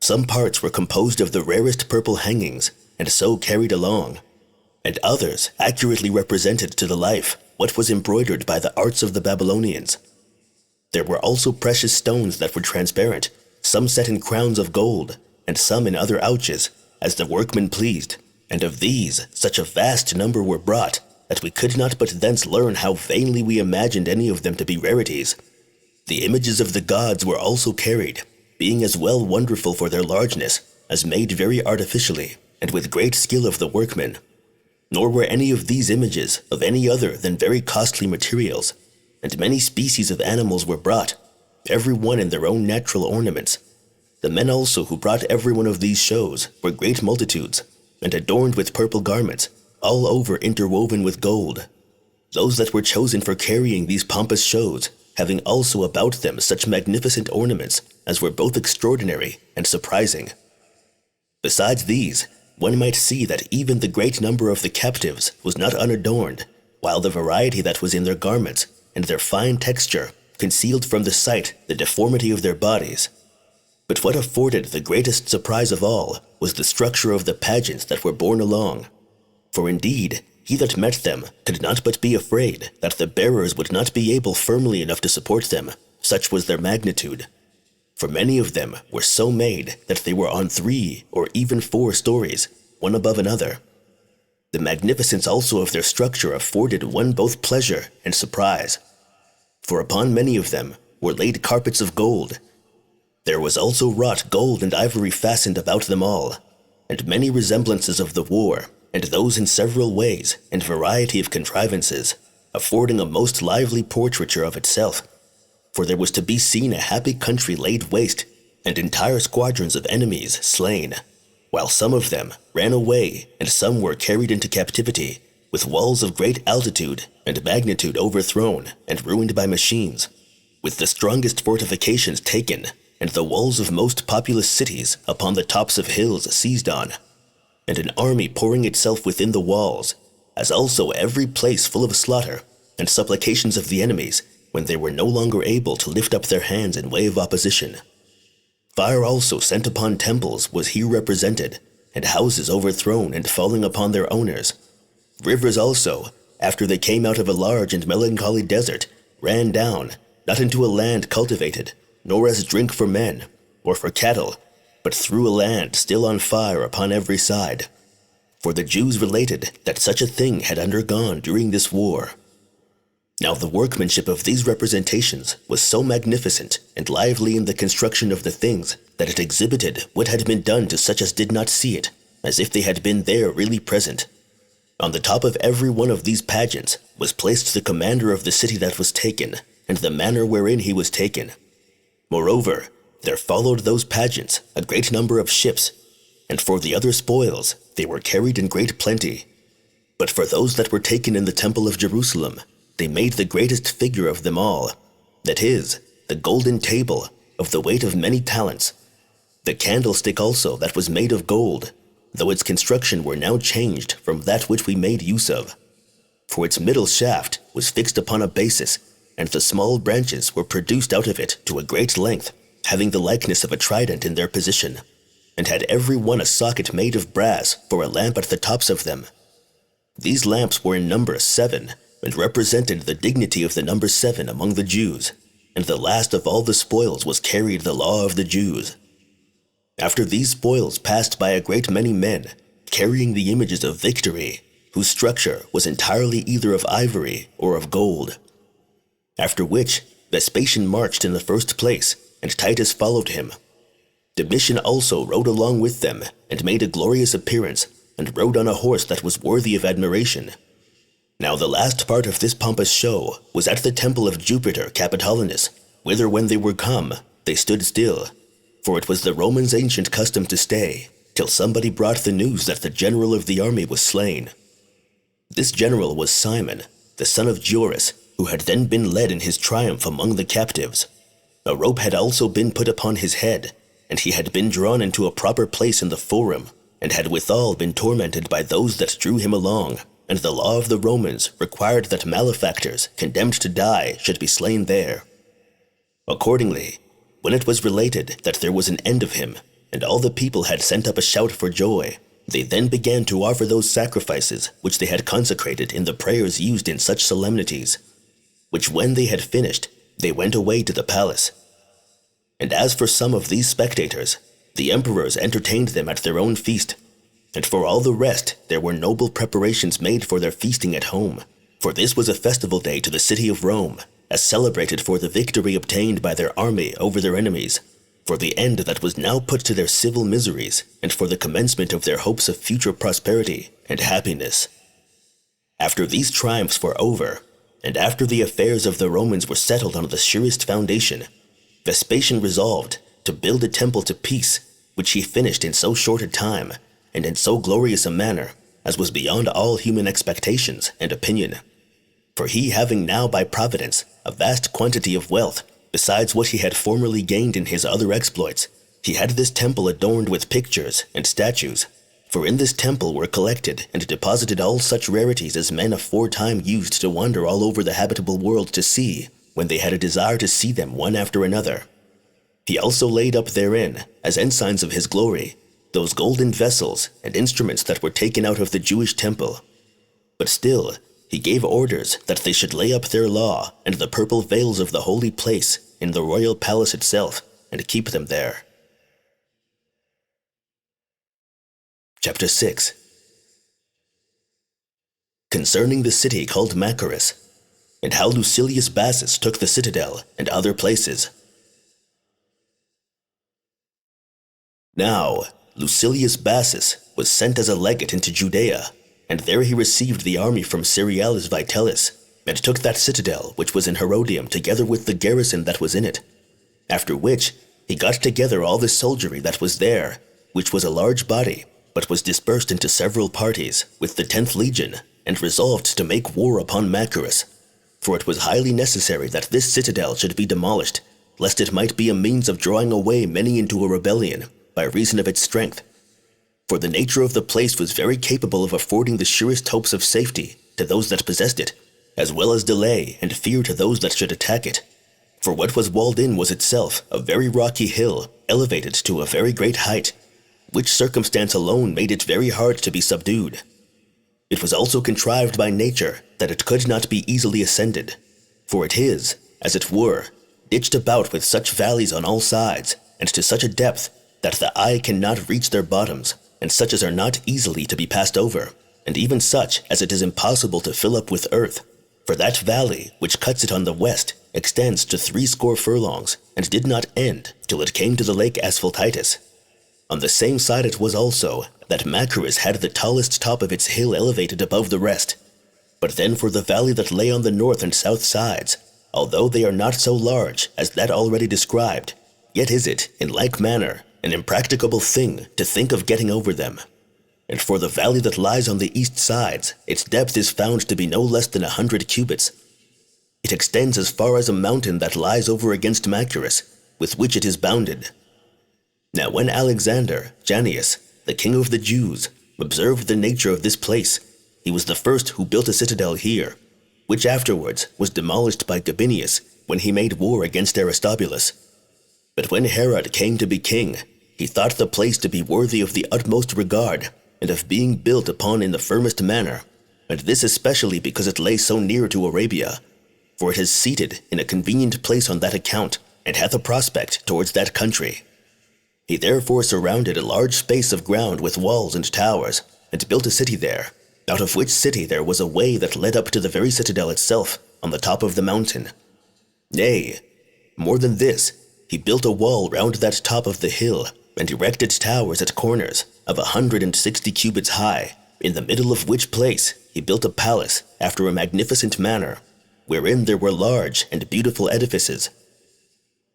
Some parts were composed of the rarest purple hangings, and so carried along, and others accurately represented to the life what was embroidered by the arts of the Babylonians. There were also precious stones that were transparent, some set in crowns of gold, and some in other ouches, as the workmen pleased, and of these such a vast number were brought, that we could not but thence learn how vainly we imagined any of them to be rarities. The images of the gods were also carried, being as well wonderful for their largeness, as made very artificially, and with great skill of the workmen. Nor were any of these images of any other than very costly materials, and many species of animals were brought, every one in their own natural ornaments. The men also who brought every one of these shows were great multitudes, and adorned with purple garments, all over interwoven with gold. Those that were chosen for carrying these pompous shows, having also about them such magnificent ornaments as were both extraordinary and surprising. Besides these, one might see that even the great number of the captives was not unadorned, while the variety that was in their garments and their fine texture concealed from the sight the deformity of their bodies. But what afforded the greatest surprise of all was the structure of the pageants that were borne along. For indeed, he that met them could not but be afraid that the bearers would not be able firmly enough to support them, such was their magnitude. For many of them were so made that they were on 3 or even 4 stories, one above another. The magnificence also of their structure afforded one both pleasure and surprise. For upon many of them were laid carpets of gold. There was also wrought gold and ivory fastened about them all, and many resemblances of the war, and those in several ways and variety of contrivances, affording a most lively portraiture of itself. For there was to be seen a happy country laid waste, and entire squadrons of enemies slain, while some of them ran away, and some were carried into captivity, with walls of great altitude and magnitude overthrown and ruined by machines, with the strongest fortifications taken, and the walls of most populous cities upon the tops of hills seized on, and an army pouring itself within the walls, as also every place full of slaughter, and supplications of the enemies, when they were no longer able to lift up their hands in way of opposition. Fire also sent upon temples was here represented, and houses overthrown and falling upon their owners. Rivers also, after they came out of a large and melancholy desert, ran down, not into a land cultivated, nor as drink for men, or for cattle, but through a land still on fire upon every side. For the Jews related that such a thing had undergone during this war. Now the workmanship of these representations was so magnificent and lively in the construction of the things that it exhibited what had been done to such as did not see it, as if they had been there really present. On the top of every one of these pageants was placed the commander of the city that was taken, and the manner wherein he was taken. Moreover, there followed those pageants a great number of ships, and for the other spoils they were carried in great plenty. But for those that were taken in the temple of Jerusalem, they made the greatest figure of them all, that is, the golden table, of the weight of many talents. The candlestick also that was made of gold, though its construction were now changed from that which we made use of. For its middle shaft was fixed upon a basis, and the small branches were produced out of it to a great length, having the likeness of a trident in their position, and had every one a socket made of brass for a lamp at the tops of them. These lamps were in number 7, and represented the dignity of the number 7 among the Jews, and the last of all the spoils was carried the law of the Jews. After these spoils passed by a great many men, carrying the images of victory, whose structure was entirely either of ivory or of gold. After which, Vespasian marched in the first place, and Titus followed him. Domitian also rode along with them, and made a glorious appearance, and rode on a horse that was worthy of admiration. Now the last part of this pompous show was at the temple of Jupiter Capitolinus, whither when they were come, they stood still, for it was the Romans' ancient custom to stay, till somebody brought the news that the general of the army was slain. This general was Simon, the son of Joris, who had then been led in his triumph among the captives. A rope had also been put upon his head, and he had been drawn into a proper place in the forum, and had withal been tormented by those that drew him along, and the law of the Romans required that malefactors condemned to die should be slain there. Accordingly, when it was related that there was an end of him, and all the people had sent up a shout for joy, they then began to offer those sacrifices which they had consecrated in the prayers used in such solemnities, which when they had finished, they went away to the palace. And as for some of these spectators, the emperors entertained them at their own feast, and for all the rest there were noble preparations made for their feasting at home, for this was a festival day to the city of Rome, as celebrated for the victory obtained by their army over their enemies, for the end that was now put to their civil miseries, and for the commencement of their hopes of future prosperity and happiness. After these triumphs were over, and after the affairs of the Romans were settled on the surest foundation, Vespasian resolved to build a temple to Peace, which he finished in so short a time, and in so glorious a manner, as was beyond all human expectations and opinion. For he having now by providence a vast quantity of wealth, besides what he had formerly gained in his other exploits, he had this temple adorned with pictures and statues, For in this temple were collected and deposited all such rarities as men aforetime used to wander all over the habitable world to see, when they had a desire to see them one after another. He also laid up therein, as ensigns of his glory, those golden vessels and instruments that were taken out of the Jewish temple. But still, he gave orders that they should lay up their law and the purple veils of the holy place in the royal palace itself, and keep them there. Chapter 6. Concerning the city called Machaerus, and how Lucilius Bassus took the citadel and other places. Now, Lucilius Bassus was sent as a legate into Judea, and there he received the army from Cerealis Vitellis, and took that citadel which was in Herodium together with the garrison that was in it. After which, he got together all the soldiery that was there, which was a large body, but was dispersed into several parties, with the 10th legion, and resolved to make war upon Machaerus. For it was highly necessary that this citadel should be demolished, lest it might be a means of drawing away many into a rebellion, by reason of its strength. For the nature of the place was very capable of affording the surest hopes of safety to those that possessed it, as well as delay and fear to those that should attack it. For what was walled in was itself a very rocky hill, elevated to a very great height, which circumstance alone made it very hard to be subdued. It was also contrived by nature that it could not be easily ascended, for it is, as it were, ditched about with such valleys on all sides, and to such a depth that the eye cannot reach their bottoms, and such as are not easily to be passed over, and even such as it is impossible to fill up with earth. For that valley, which cuts it on the west, extends to 60 furlongs, and did not end till it came to the lake Titus. On the same side it was also that Machaerus had the tallest top of its hill elevated above the rest. But then for the valley that lay on the north and south sides, although they are not so large as that already described, yet is it, in like manner, an impracticable thing to think of getting over them. And for the valley that lies on the east sides, its depth is found to be no less than 100 cubits. It extends as far as a mountain that lies over against Machaerus, with which it is bounded. Now when Alexander, Janneus, the king of the Jews, observed the nature of this place, he was the first who built a citadel here, which afterwards was demolished by Gabinius when he made war against Aristobulus. But when Herod came to be king, he thought the place to be worthy of the utmost regard, and of being built upon in the firmest manner, and this especially because it lay so near to Arabia, for it is seated in a convenient place on that account, and hath a prospect towards that country. He therefore surrounded a large space of ground with walls and towers, and built a city there, out of which city there was a way that led up to the very citadel itself, on the top of the mountain. Nay, more than this, he built a wall round that top of the hill, and erected towers at corners of 160 cubits high, in the middle of which place he built a palace after a magnificent manner, wherein there were large and beautiful edifices.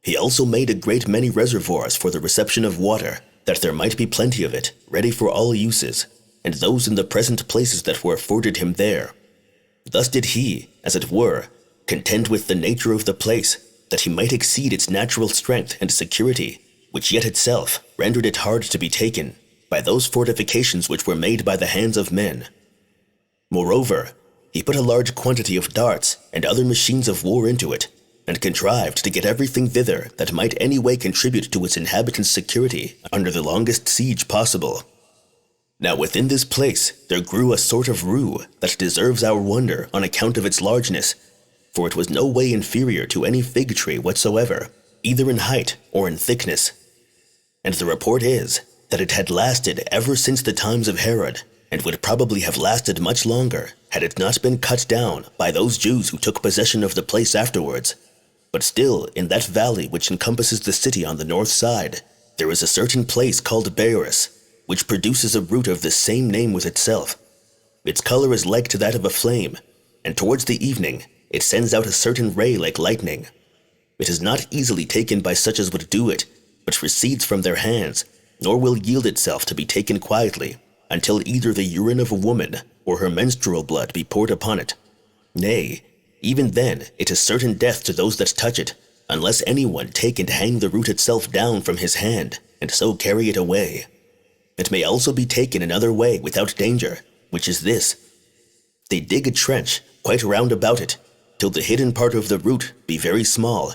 He also made a great many reservoirs for the reception of water, that there might be plenty of it, ready for all uses, and those in the present places that were afforded him there. Thus did he, as it were, contend with the nature of the place, that he might exceed its natural strength and security, which yet itself rendered it hard to be taken, by those fortifications which were made by the hands of men. Moreover, he put a large quantity of darts and other machines of war into it, and contrived to get everything thither that might any way contribute to its inhabitants' security under the longest siege possible. Now within this place there grew a sort of rue that deserves our wonder on account of its largeness, for it was no way inferior to any fig tree whatsoever, either in height or in thickness. And the report is that it had lasted ever since the times of Herod, and would probably have lasted much longer had it not been cut down by those Jews who took possession of the place afterwards. But still, in that valley which encompasses the city on the north side, there is a certain place called Machaerus, which produces a root of the same name with itself. Its color is like to that of a flame, and towards the evening it sends out a certain ray like lightning. It is not easily taken by such as would do it, but recedes from their hands, nor will yield itself to be taken quietly, until either the urine of a woman or her menstrual blood be poured upon it. Nay, even then it is certain death to those that touch it, unless anyone take and hang the root itself down from his hand, and so carry it away. It may also be taken another way without danger, which is this. They dig a trench quite round about it, till the hidden part of the root be very small.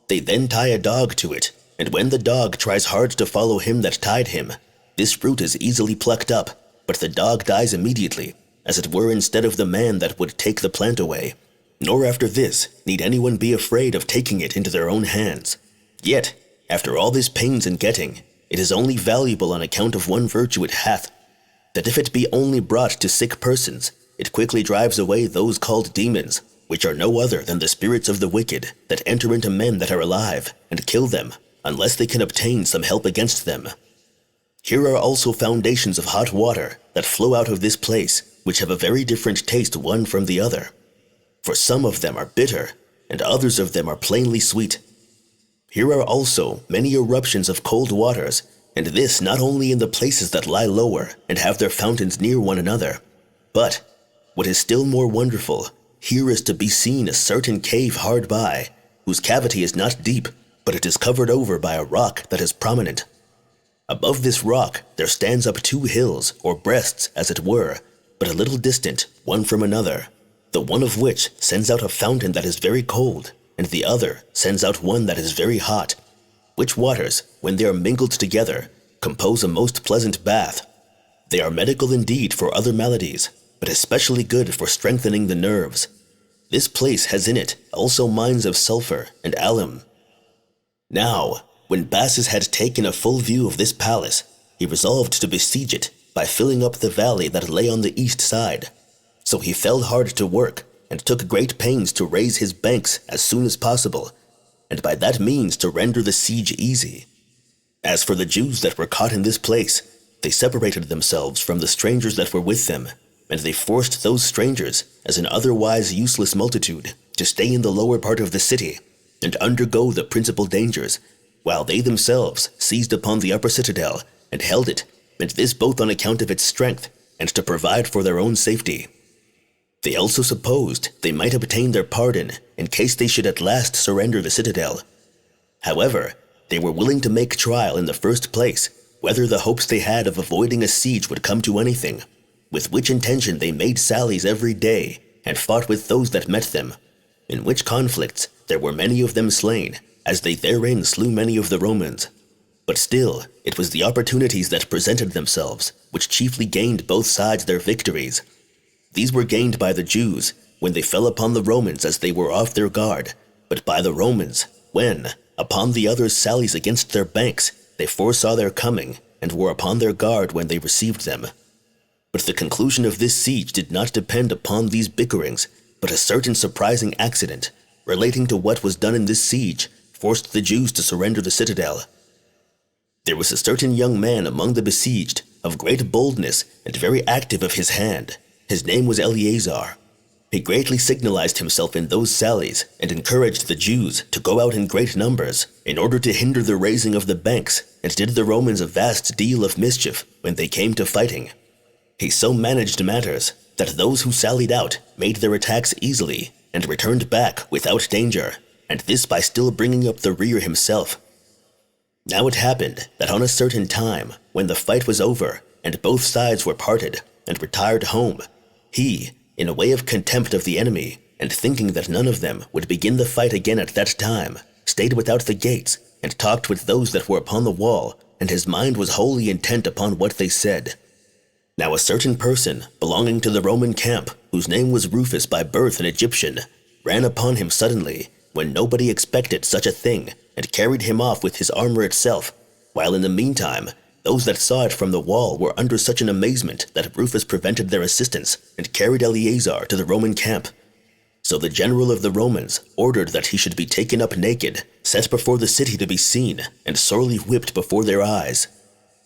They then tie a dog to it, and when the dog tries hard to follow him that tied him, this root is easily plucked up, but the dog dies immediately, as it were instead of the man that would take the plant away. Nor after this need anyone be afraid of taking it into their own hands. Yet, after all this pains in getting, it is only valuable on account of one virtue it hath, that if it be only brought to sick persons, it quickly drives away those called demons, which are no other than the spirits of the wicked that enter into men that are alive, and kill them, unless they can obtain some help against them. Here are also foundations of hot water that flow out of this place, which have a very different taste one from the other. For some of them are bitter, and others of them are plainly sweet. Here are also many eruptions of cold waters, and this not only in the places that lie lower and have their fountains near one another, but, what is still more wonderful, here is to be seen a certain cave hard by, whose cavity is not deep, but it is covered over by a rock that is prominent. Above this rock there stands up two hills, or breasts as it were, but a little distant one from another, the one of which sends out a fountain that is very cold, and the other sends out one that is very hot, which waters, when they are mingled together, compose a most pleasant bath. They are medical indeed for other maladies, but especially good for strengthening the nerves. This place has in it also mines of sulfur and alum. Now, when Bassus had taken a full view of this palace, he resolved to besiege it by filling up the valley that lay on the east side. So he fell hard to work, and took great pains to raise his banks as soon as possible, and by that means to render the siege easy. As for the Jews that were caught in this place, they separated themselves from the strangers that were with them, and they forced those strangers, as an otherwise useless multitude, to stay in the lower part of the city, and undergo the principal dangers, while they themselves seized upon the upper citadel, and held it, and this both on account of its strength, and to provide for their own safety. They also supposed they might obtain their pardon in case they should at last surrender the citadel. However, they were willing to make trial in the first place whether the hopes they had of avoiding a siege would come to anything, with which intention they made sallies every day, and fought with those that met them, in which conflicts there were many of them slain, as they therein slew many of the Romans. But still, it was the opportunities that presented themselves, which chiefly gained both sides their victories. These were gained by the Jews, when they fell upon the Romans as they were off their guard, but by the Romans, when, upon the others' sallies against their banks, they foresaw their coming, and were upon their guard when they received them. But the conclusion of this siege did not depend upon these bickerings, but a certain surprising accident, relating to what was done in this siege, forced the Jews to surrender the citadel. There was a certain young man among the besieged, of great boldness and very active of his hand. His name was Eleazar. He greatly signalized himself in those sallies, and encouraged the Jews to go out in great numbers, in order to hinder the raising of the banks, and did the Romans a vast deal of mischief when they came to fighting. He so managed matters that those who sallied out made their attacks easily, and returned back without danger, and this by still bringing up the rear himself. Now it happened that on a certain time, when the fight was over, and both sides were parted, and retired home, he, in a way of contempt of the enemy, and thinking that none of them would begin the fight again at that time, stayed without the gates, and talked with those that were upon the wall, and his mind was wholly intent upon what they said. Now a certain person, belonging to the Roman camp, whose name was Rufus by birth an Egyptian, ran upon him suddenly, when nobody expected such a thing, and carried him off with his armor itself, while in the meantime those that saw it from the wall were under such an amazement that Rufus prevented their assistance, and carried Eleazar to the Roman camp. So the general of the Romans ordered that he should be taken up naked, set before the city to be seen, and sorely whipped before their eyes.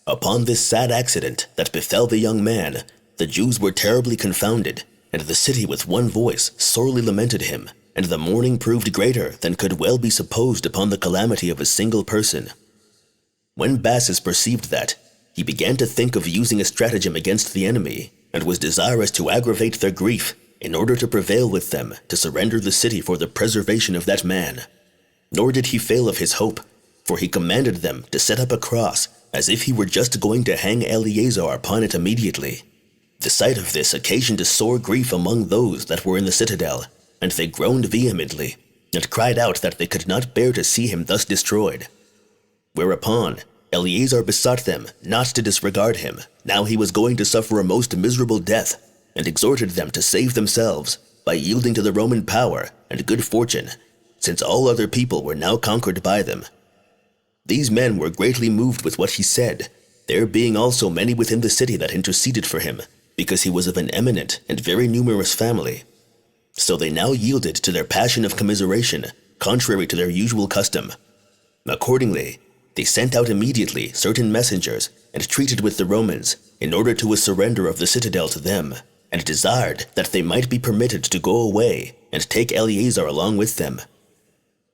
Upon this sad accident that befell the young man, the Jews were terribly confounded, and the city with one voice sorely lamented him, and the mourning proved greater than could well be supposed upon the calamity of a single person. When Bassus perceived that, he began to think of using a stratagem against the enemy, and was desirous to aggravate their grief, in order to prevail with them to surrender the city for the preservation of that man. Nor did he fail of his hope, for he commanded them to set up a cross, as if he were just going to hang Eleazar upon it immediately. The sight of this occasioned a sore grief among those that were in the citadel, and they groaned vehemently, and cried out that they could not bear to see him thus destroyed. Whereupon Eleazar besought them not to disregard him, now he was going to suffer a most miserable death, and exhorted them to save themselves by yielding to the Roman power and good fortune, since all other people were now conquered by them. These men were greatly moved with what he said, there being also many within the city that interceded for him, because he was of an eminent and very numerous family. So they now yielded to their passion of commiseration, contrary to their usual custom. Accordingly, they sent out immediately certain messengers and treated with the Romans in order to a surrender of the citadel to them, and desired that they might be permitted to go away and take Eleazar along with them.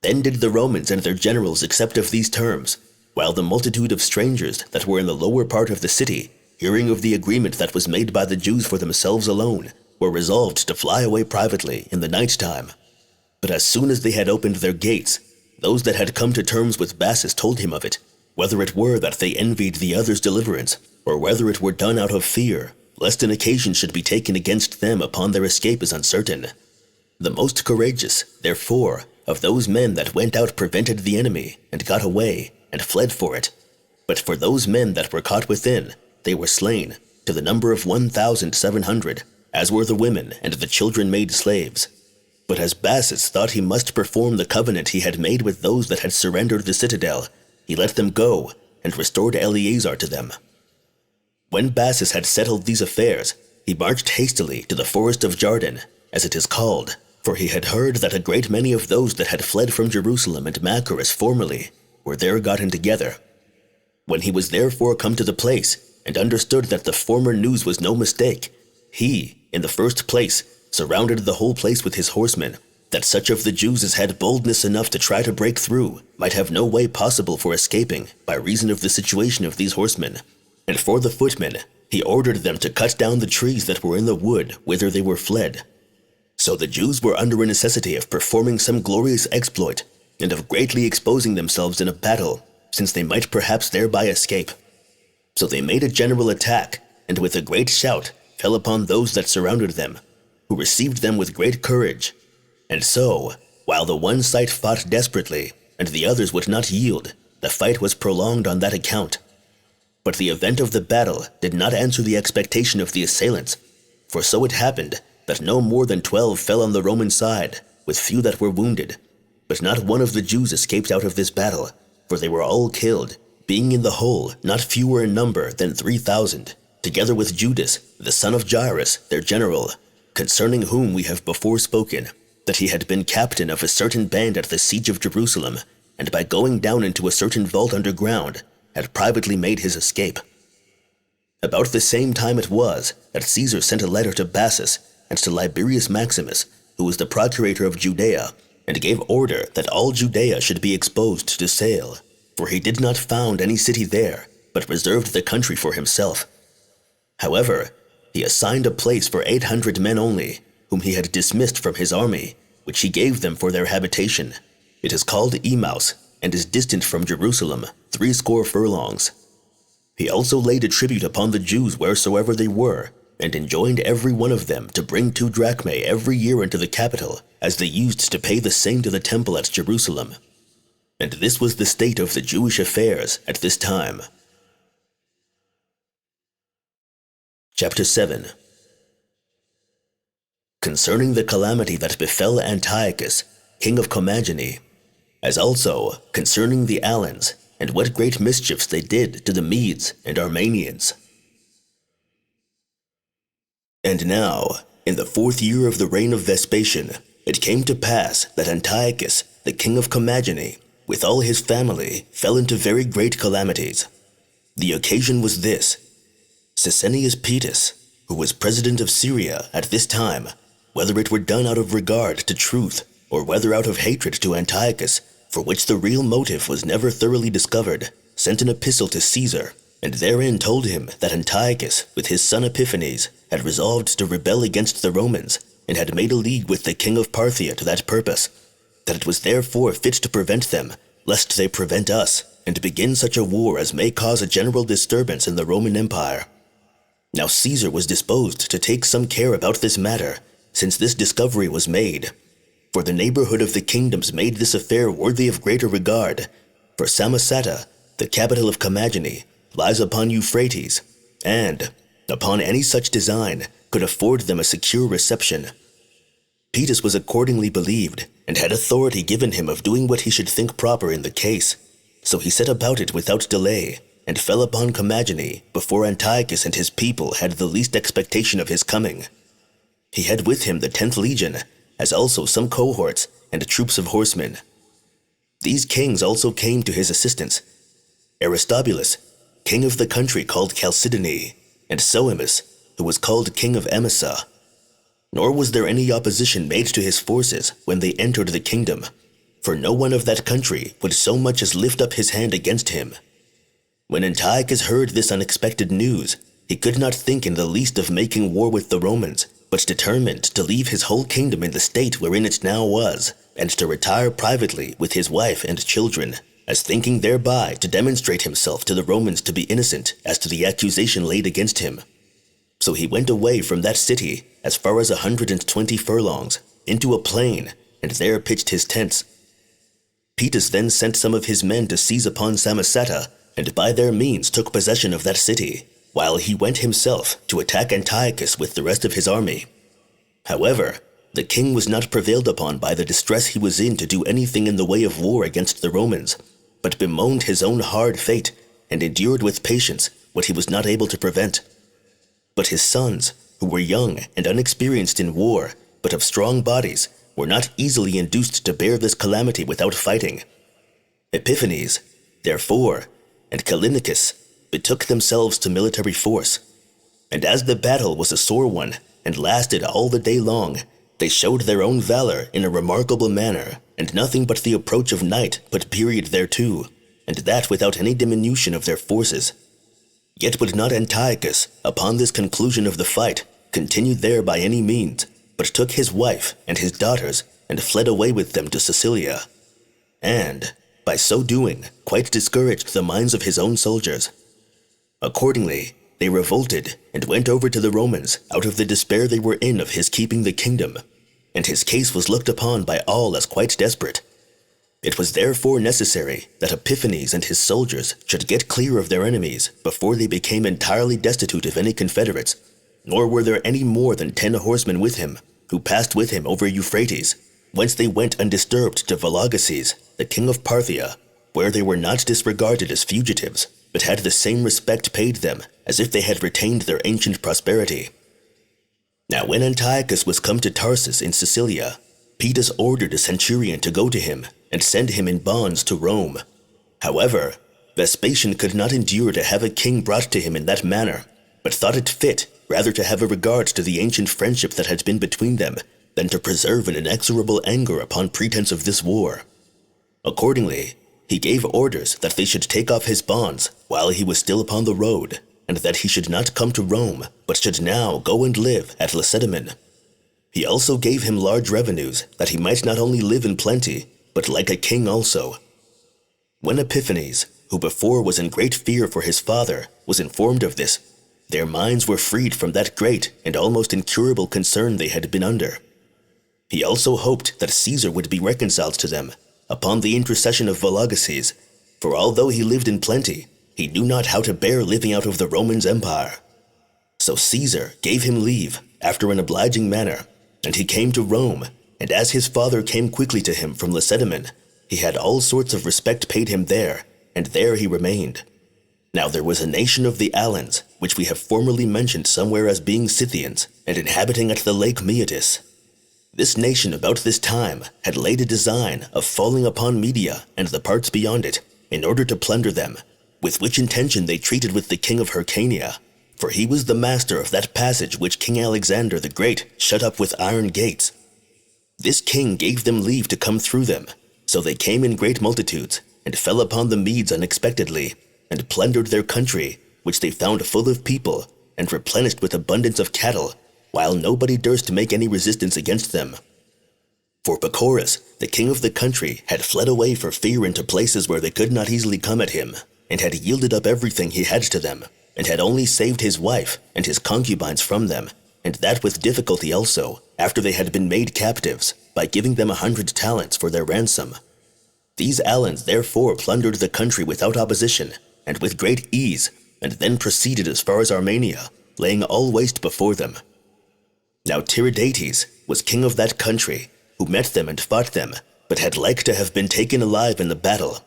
Then did the Romans and their generals accept of these terms, while the multitude of strangers that were in the lower part of the city, hearing of the agreement that was made by the Jews for themselves alone, were resolved to fly away privately in the night time. But as soon as they had opened their gates, those that had come to terms with Bassus told him of it, whether it were that they envied the others' deliverance, or whether it were done out of fear, lest an occasion should be taken against them upon their escape is uncertain. The most courageous, therefore, of those men that went out prevented the enemy, and got away, and fled for it. But for those men that were caught within, they were slain, to the number of 1,700, as were the women and the children made slaves. But as Bassus thought he must perform the covenant he had made with those that had surrendered the citadel, he let them go, and restored Eleazar to them. When Bassus had settled these affairs, he marched hastily to the forest of Jarden, as it is called, for he had heard that a great many of those that had fled from Jerusalem and Machaerus formerly were there gotten together. When he was therefore come to the place, and understood that the former news was no mistake, he, in the first place, surrounded the whole place with his horsemen, that such of the Jews as had boldness enough to try to break through might have no way possible for escaping by reason of the situation of these horsemen. And for the footmen, he ordered them to cut down the trees that were in the wood whither they were fled. So the Jews were under a necessity of performing some glorious exploit, and of greatly exposing themselves in a battle, since they might perhaps thereby escape. So they made a general attack, and with a great shout fell upon those that surrounded them, who received them with great courage. And so, while the one side fought desperately, and the others would not yield, the fight was prolonged on that account. But the event of the battle did not answer the expectation of the assailants, for so it happened that no more than 12 fell on the Roman side, with few that were wounded. But not one of the Jews escaped out of this battle, for they were all killed, being in the whole not fewer in number than 3,000, together with Judas, the son of Jairus, their general, concerning whom we have before spoken, that he had been captain of a certain band at the siege of Jerusalem, and by going down into a certain vault underground, had privately made his escape. About the same time it was that Caesar sent a letter to Bassus and to Liberius Maximus, who was the procurator of Judea, and gave order that all Judea should be exposed to sale, for he did not found any city there, but reserved the country for himself. However, he assigned a place for 800 men only, whom he had dismissed from his army, which he gave them for their habitation. It is called Emmaus, and is distant from Jerusalem 80 furlongs. He also laid a tribute upon the Jews wheresoever they were, and enjoined every one of them to bring 2 drachmae every year into the capital, as they used to pay the same to the temple at Jerusalem. And this was the state of the Jewish affairs at this time. Chapter 7. Concerning the calamity that befell Antiochus, king of Commagene, as also concerning the Alans, and what great mischiefs they did to the Medes and Armenians. And now, in the 4th year of the reign of Vespasian, it came to pass that Antiochus, the king of Commagene, with all his family, fell into very great calamities. The occasion was this: Cyrene Titus, who was president of Syria at this time, whether it were done out of regard to truth, or whether out of hatred to Antiochus, for which the real motive was never thoroughly discovered, sent an epistle to Caesar, and therein told him that Antiochus, with his son Epiphanes, had resolved to rebel against the Romans, and had made a league with the king of Parthia to that purpose, that it was therefore fit to prevent them, lest they prevent us, and begin such a war as may cause a general disturbance in the Roman Empire. Now Caesar was disposed to take some care about this matter, since this discovery was made. For the neighborhood of the kingdoms made this affair worthy of greater regard, for Masada, the capital of Commagene, lies upon Euphrates, and, upon any such design, could afford them a secure reception. Titus was accordingly believed, and had authority given him of doing what he should think proper in the case. So he set about it without delay, and fell upon Commagene before Antiochus and his people had the least expectation of his coming. He had with him the 10th legion, as also some cohorts and troops of horsemen. These kings also came to his assistance: Aristobulus, king of the country called Chalcedony, and Soemus, who was called king of Emesa. Nor was there any opposition made to his forces when they entered the kingdom, for no one of that country would so much as lift up his hand against him. When Antiochus heard this unexpected news, he could not think in the least of making war with the Romans, but determined to leave his whole kingdom in the state wherein it now was, and to retire privately with his wife and children, as thinking thereby to demonstrate himself to the Romans to be innocent as to the accusation laid against him. So he went away from that city as far as 120 furlongs, into a plain, and there pitched his tents. Titus then sent some of his men to seize upon Masada, and by their means took possession of that city, while he went himself to attack Antiochus with the rest of his army. However, the king was not prevailed upon by the distress he was in to do anything in the way of war against the Romans, but bemoaned his own hard fate, and endured with patience what he was not able to prevent. But his sons, who were young and unexperienced in war, but of strong bodies, were not easily induced to bear this calamity without fighting. Epiphanes, therefore, and Callinicus betook themselves to military force. And as the battle was a sore one, and lasted all the day long, they showed their own valor in a remarkable manner, and nothing but the approach of night put period thereto, and that without any diminution of their forces. Yet would not Antiochus, upon this conclusion of the fight, continue there by any means, but took his wife and his daughters, and fled away with them to Sicilia, and, by so doing, quite discouraged the minds of his own soldiers. Accordingly, they revolted and went over to the Romans out of the despair they were in of his keeping the kingdom, and his case was looked upon by all as quite desperate. It was therefore necessary that Epiphanes and his soldiers should get clear of their enemies before they became entirely destitute of any confederates, nor were there any more than 10 horsemen with him, who passed with him over Euphrates, whence they went undisturbed to Vologases, the king of Parthia, where they were not disregarded as fugitives, but had the same respect paid them as if they had retained their ancient prosperity. Now when Antiochus was come to Tarsus in Sicilia, Titus ordered a centurion to go to him and send him in bonds to Rome. However, Vespasian could not endure to have a king brought to him in that manner, but thought it fit rather to have a regard to the ancient friendship that had been between them than to preserve an inexorable anger upon pretense of this war. Accordingly, he gave orders that they should take off his bonds while he was still upon the road, and that he should not come to Rome, but should now go and live at Lacedaemon. He also gave him large revenues, that he might not only live in plenty, but like a king also. When Epiphanes, who before was in great fear for his father, was informed of this, their minds were freed from that great and almost incurable concern they had been under. He also hoped that Caesar would be reconciled to them, upon the intercession of Vologases, for although he lived in plenty, he knew not how to bear living out of the Romans' empire. So Caesar gave him leave, after an obliging manner, and he came to Rome, and as his father came quickly to him from Lacedaemon, he had all sorts of respect paid him there, and there he remained. Now there was a nation of the Alans, which we have formerly mentioned somewhere as being Scythians, and inhabiting at the lake Maeotis. This nation about this time had laid a design of falling upon Media and the parts beyond it, in order to plunder them, with which intention they treated with the king of Hyrcania, for he was the master of that passage which King Alexander the Great shut up with iron gates. This king gave them leave to come through them, so they came in great multitudes, and fell upon the Medes unexpectedly, and plundered their country, which they found full of people, and replenished with abundance of cattle, while nobody durst make any resistance against them. For Machaerus, the king of the country, had fled away for fear into places where they could not easily come at him, and had yielded up everything he had to them, and had only saved his wife and his concubines from them, and that with difficulty also, after they had been made captives, by giving them 100 talents for their ransom. These Alans therefore plundered the country without opposition, and with great ease, and then proceeded as far as Armenia, laying all waste before them. Now Tiridates was king of that country, who met them and fought them, but had like to have been taken alive in the battle.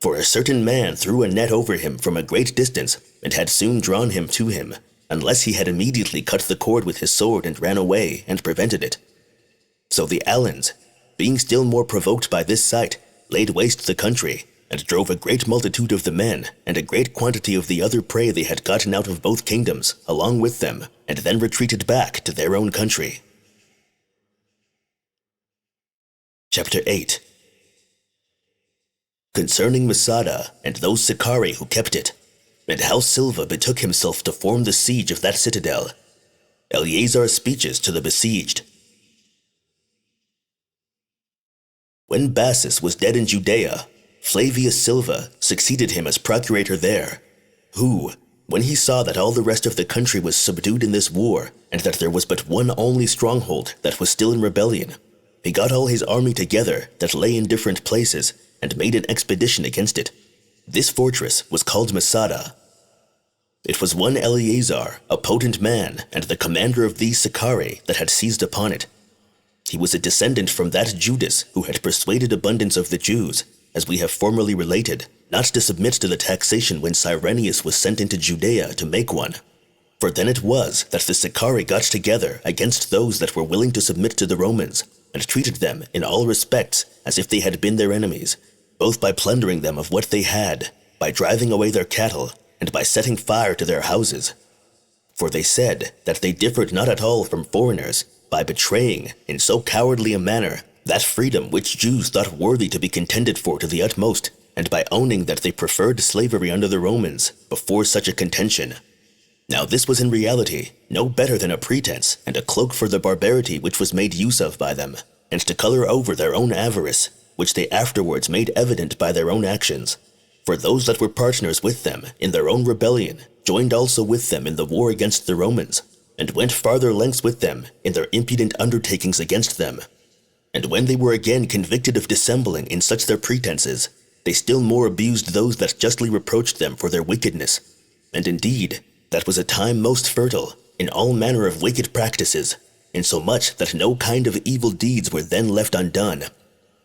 For a certain man threw a net over him from a great distance, and had soon drawn him to him, unless he had immediately cut the cord with his sword and ran away, and prevented it. So the Alans, being still more provoked by this sight, laid waste the country, and drove a great multitude of the men, and a great quantity of the other prey they had gotten out of both kingdoms, along with them, and then retreated back to their own country. Chapter 8. Concerning Masada and those Sicarii who kept it, and how Silva betook himself to form the siege of that citadel. Eleazar's speeches to the besieged. When Bassus was dead in Judea, Flavius Silva succeeded him as procurator there, who, when he saw that all the rest of the country was subdued in this war, and that there was but one only stronghold that was still in rebellion, he got all his army together that lay in different places, and made an expedition against it. This fortress was called Masada. It was one Eleazar, a potent man, and the commander of these Sicarii, that had seized upon it. He was a descendant from that Judas who had persuaded abundance of the Jews, as we have formerly related, not to submit to the taxation when Cyrene was sent into Judea to make one. For then it was that the Sicarii got together against those that were willing to submit to the Romans, and treated them in all respects as if they had been their enemies, both by plundering them of what they had, by driving away their cattle, and by setting fire to their houses. For they said that they differed not at all from foreigners, by betraying, in so cowardly a manner, that freedom which Jews thought worthy to be contended for to the utmost, and by owning that they preferred slavery under the Romans before such a contention. Now this was in reality no better than a pretense and a cloak for the barbarity which was made use of by them, and to color over their own avarice, which they afterwards made evident by their own actions. For those that were partners with them in their own rebellion joined also with them in the war against the Romans, and went farther lengths with them in their impudent undertakings against them. And when they were again convicted of dissembling in such their pretenses, they still more abused those that justly reproached them for their wickedness. And indeed, that was a time most fertile in all manner of wicked practices, insomuch that no kind of evil deeds were then left undone,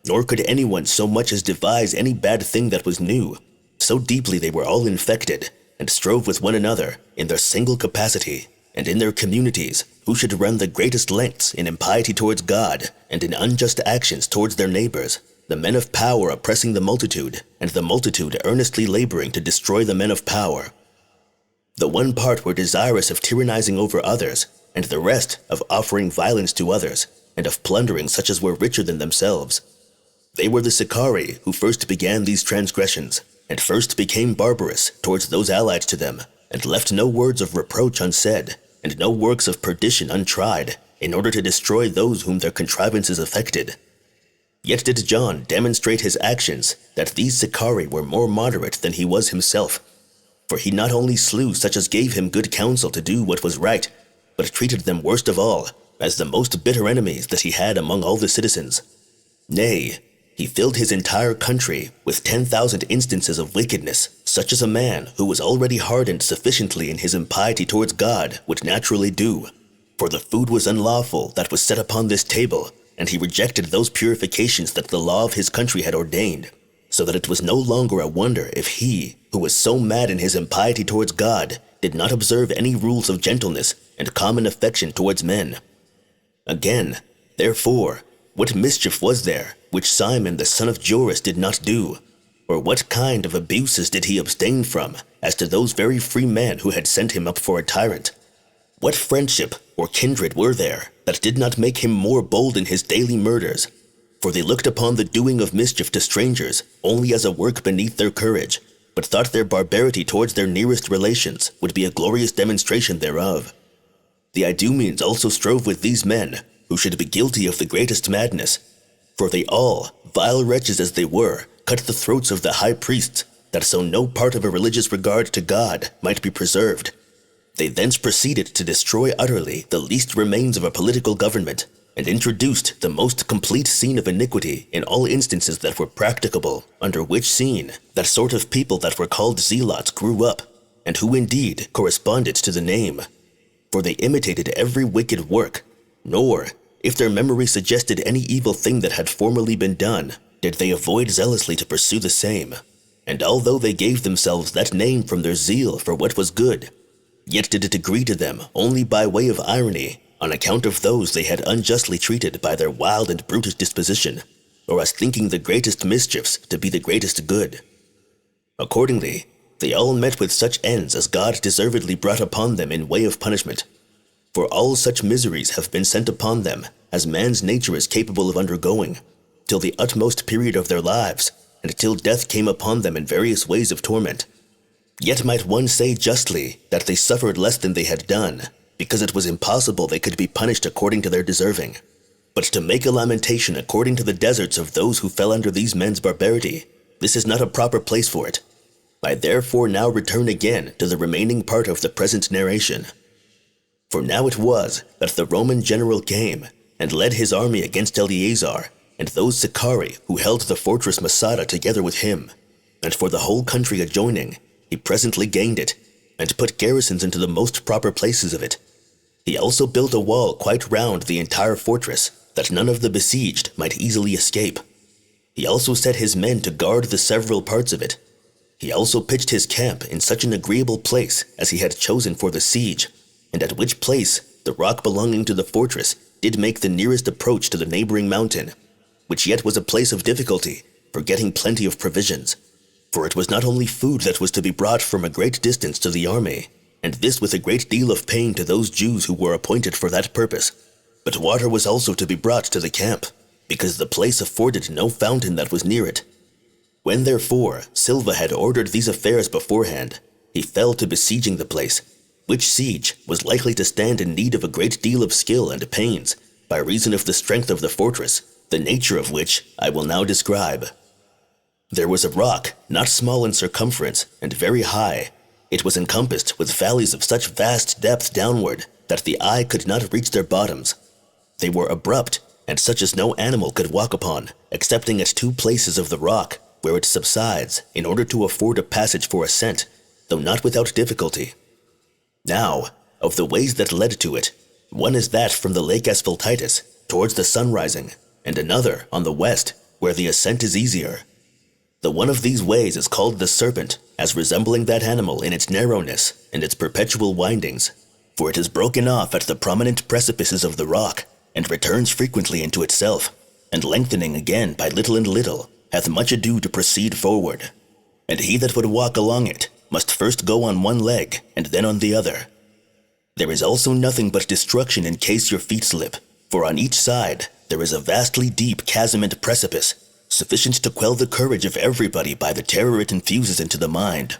nor could anyone so much as devise any bad thing that was new. So deeply they were all infected, and strove with one another in their single capacity, and in their communities, who should run the greatest lengths in impiety towards God, and in unjust actions towards their neighbors, the men of power oppressing the multitude, and the multitude earnestly laboring to destroy the men of power. The one part were desirous of tyrannizing over others, and the rest of offering violence to others, and of plundering such as were richer than themselves. They were the Sicarii who first began these transgressions, and first became barbarous towards those allied to them, and left no words of reproach unsaid, and no works of perdition untried, in order to destroy those whom their contrivances affected. Yet did John demonstrate his actions that these Sicarii were more moderate than he was himself, for he not only slew such as gave him good counsel to do what was right, but treated them worst of all, as the most bitter enemies that he had among all the citizens. Nay, he filled his entire country with 10,000 instances of wickedness, such as a man who was already hardened sufficiently in his impiety towards God would naturally do. For the food was unlawful that was set upon this table, and he rejected those purifications that the law of his country had ordained, so that it was no longer a wonder if he, who was so mad in his impiety towards God, did not observe any rules of gentleness and common affection towards men. Again, therefore, what mischief was there which Simon the son of Joras did not do? Or what kind of abuses did he abstain from as to those very free men who had sent him up for a tyrant? What friendship or kindred were there that did not make him more bold in his daily murders? For they looked upon the doing of mischief to strangers only as a work beneath their courage, but thought their barbarity towards their nearest relations would be a glorious demonstration thereof. The Idumeans also strove with these men, who should be guilty of the greatest madness, For they all, vile wretches as they were, cut the throats of the high priests, that so no part of a religious regard to God might be preserved. They thence proceeded to destroy utterly the least remains of a political government, and introduced the most complete scene of iniquity in all instances that were practicable, under which scene that sort of people that were called zealots grew up, and who indeed corresponded to the name. For they imitated every wicked work, nor, if their memory suggested any evil thing that had formerly been done, did they avoid zealously to pursue the same. And although they gave themselves that name from their zeal for what was good, yet did it agree to them only by way of irony, on account of those they had unjustly treated by their wild and brutish disposition, or as thinking the greatest mischiefs to be the greatest good. Accordingly, they all met with such ends as God deservedly brought upon them in way of punishment. For all such miseries have been sent upon them, as man's nature is capable of undergoing, till the utmost period of their lives, and till death came upon them in various ways of torment. Yet might one say justly that they suffered less than they had done, because it was impossible they could be punished according to their deserving. But to make a lamentation according to the deserts of those who fell under these men's barbarity, this is not a proper place for it. I therefore now return again to the remaining part of the present narration. For now it was that the Roman general came, and led his army against Eleazar, and those Sicarii who held the fortress Masada together with him, and for the whole country adjoining, he presently gained it, and put garrisons into the most proper places of it. He also built a wall quite round the entire fortress, that none of the besieged might easily escape. He also set his men to guard the several parts of it. He also pitched his camp in such an agreeable place as he had chosen for the siege, and at which place the rock belonging to the fortress did make the nearest approach to the neighboring mountain, which yet was a place of difficulty for getting plenty of provisions. For it was not only food that was to be brought from a great distance to the army, and this with a great deal of pain to those Jews who were appointed for that purpose, but water was also to be brought to the camp, because the place afforded no fountain that was near it. When therefore Silva had ordered these affairs beforehand, he fell to besieging the place, which siege was likely to stand in need of a great deal of skill and pains, by reason of the strength of the fortress, the nature of which I will now describe. There was a rock, not small in circumference, and very high. It was encompassed with valleys of such vast depth downward that the eye could not reach their bottoms. They were abrupt, and such as no animal could walk upon, excepting at two places of the rock, where it subsides, in order to afford a passage for ascent, though not without difficulty. Now, of the ways that led to it, one is that from the lake Titus, towards the sun rising, and another on the west, where the ascent is easier. The one of these ways is called the Serpent, as resembling that animal in its narrowness and its perpetual windings, for it is broken off at the prominent precipices of the rock, and returns frequently into itself, and lengthening again by little and little, hath much ado to proceed forward. And he that would walk along it must first go on one leg, and then on the other. There is also nothing but destruction in case your feet slip, for on each side there is a vastly deep chasm and precipice, sufficient to quell the courage of everybody by the terror it infuses into the mind.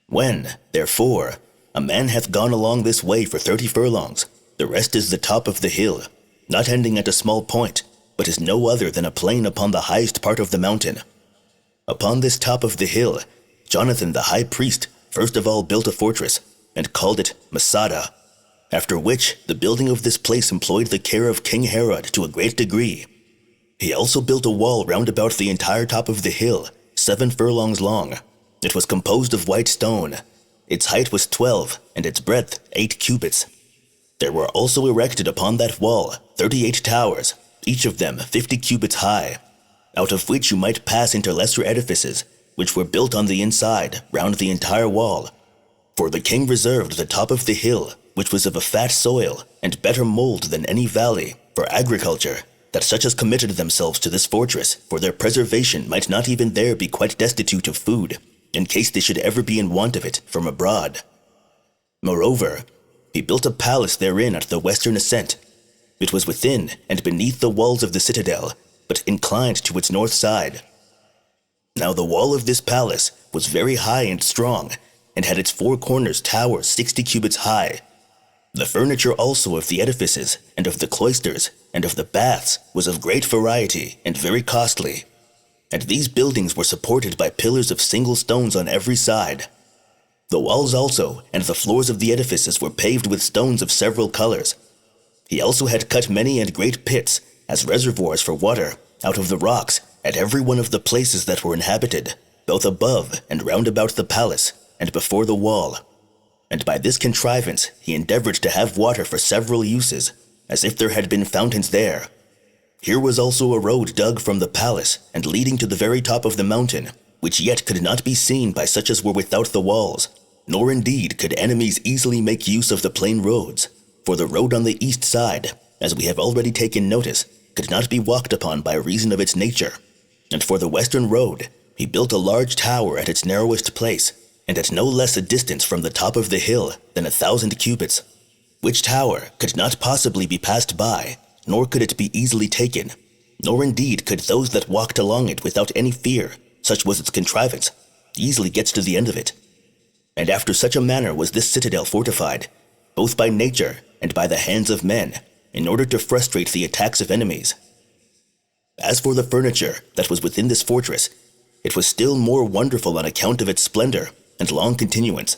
When, therefore, a man hath gone along this way for 30 furlongs, the rest is the top of the hill, not ending at a small point, but is no other than a plain upon the highest part of the mountain. Upon this top of the hill, Jonathan the high priest first of all built a fortress, and called it Masada, after which the building of this place employed the care of King Herod to a great degree. He also built a wall round about the entire top of the hill, 7 furlongs long. It was composed of white stone. Its height was 12, and its breadth 8 cubits. There were also erected upon that wall 38 towers, each of them 50 cubits high, out of which you might pass into lesser edifices, which were built on the inside, round the entire wall. For the king reserved the top of the hill, which was of a fat soil, and better mold than any valley, for agriculture, that such as committed themselves to this fortress, for their preservation, might not even there be quite destitute of food, in case they should ever be in want of it from abroad. Moreover, he built a palace therein at the western ascent. It was within and beneath the walls of the citadel, but inclined to its north side. Now the wall of this palace was very high and strong, and had its 4 corners towers 60 cubits high. The furniture also of the edifices, and of the cloisters, and of the baths was of great variety and very costly. And these buildings were supported by pillars of single stones on every side. The walls also and the floors of the edifices were paved with stones of several colors. He also had cut many and great pits, as reservoirs for water, out of the rocks, at every one of the places that were inhabited, both above and round about the palace, and before the wall. And by this contrivance he endeavored to have water for several uses, as if there had been fountains there. Here was also a road dug from the palace, and leading to the very top of the mountain, which yet could not be seen by such as were without the walls, nor indeed could enemies easily make use of the plain roads, for the road on the east side, as we have already taken notice, could not be walked upon by reason of its nature. And for the western road, he built a large tower at its narrowest place, and at no less a distance from the top of the hill than 1,000 cubits, which tower could not possibly be passed by, nor could it be easily taken, nor indeed could those that walked along it without any fear, such was its contrivance, easily get to the end of it. And after such a manner was this citadel fortified, both by nature and by the hands of men, in order to frustrate the attacks of enemies. As for the furniture that was within this fortress, it was still more wonderful on account of its splendor and long continuance.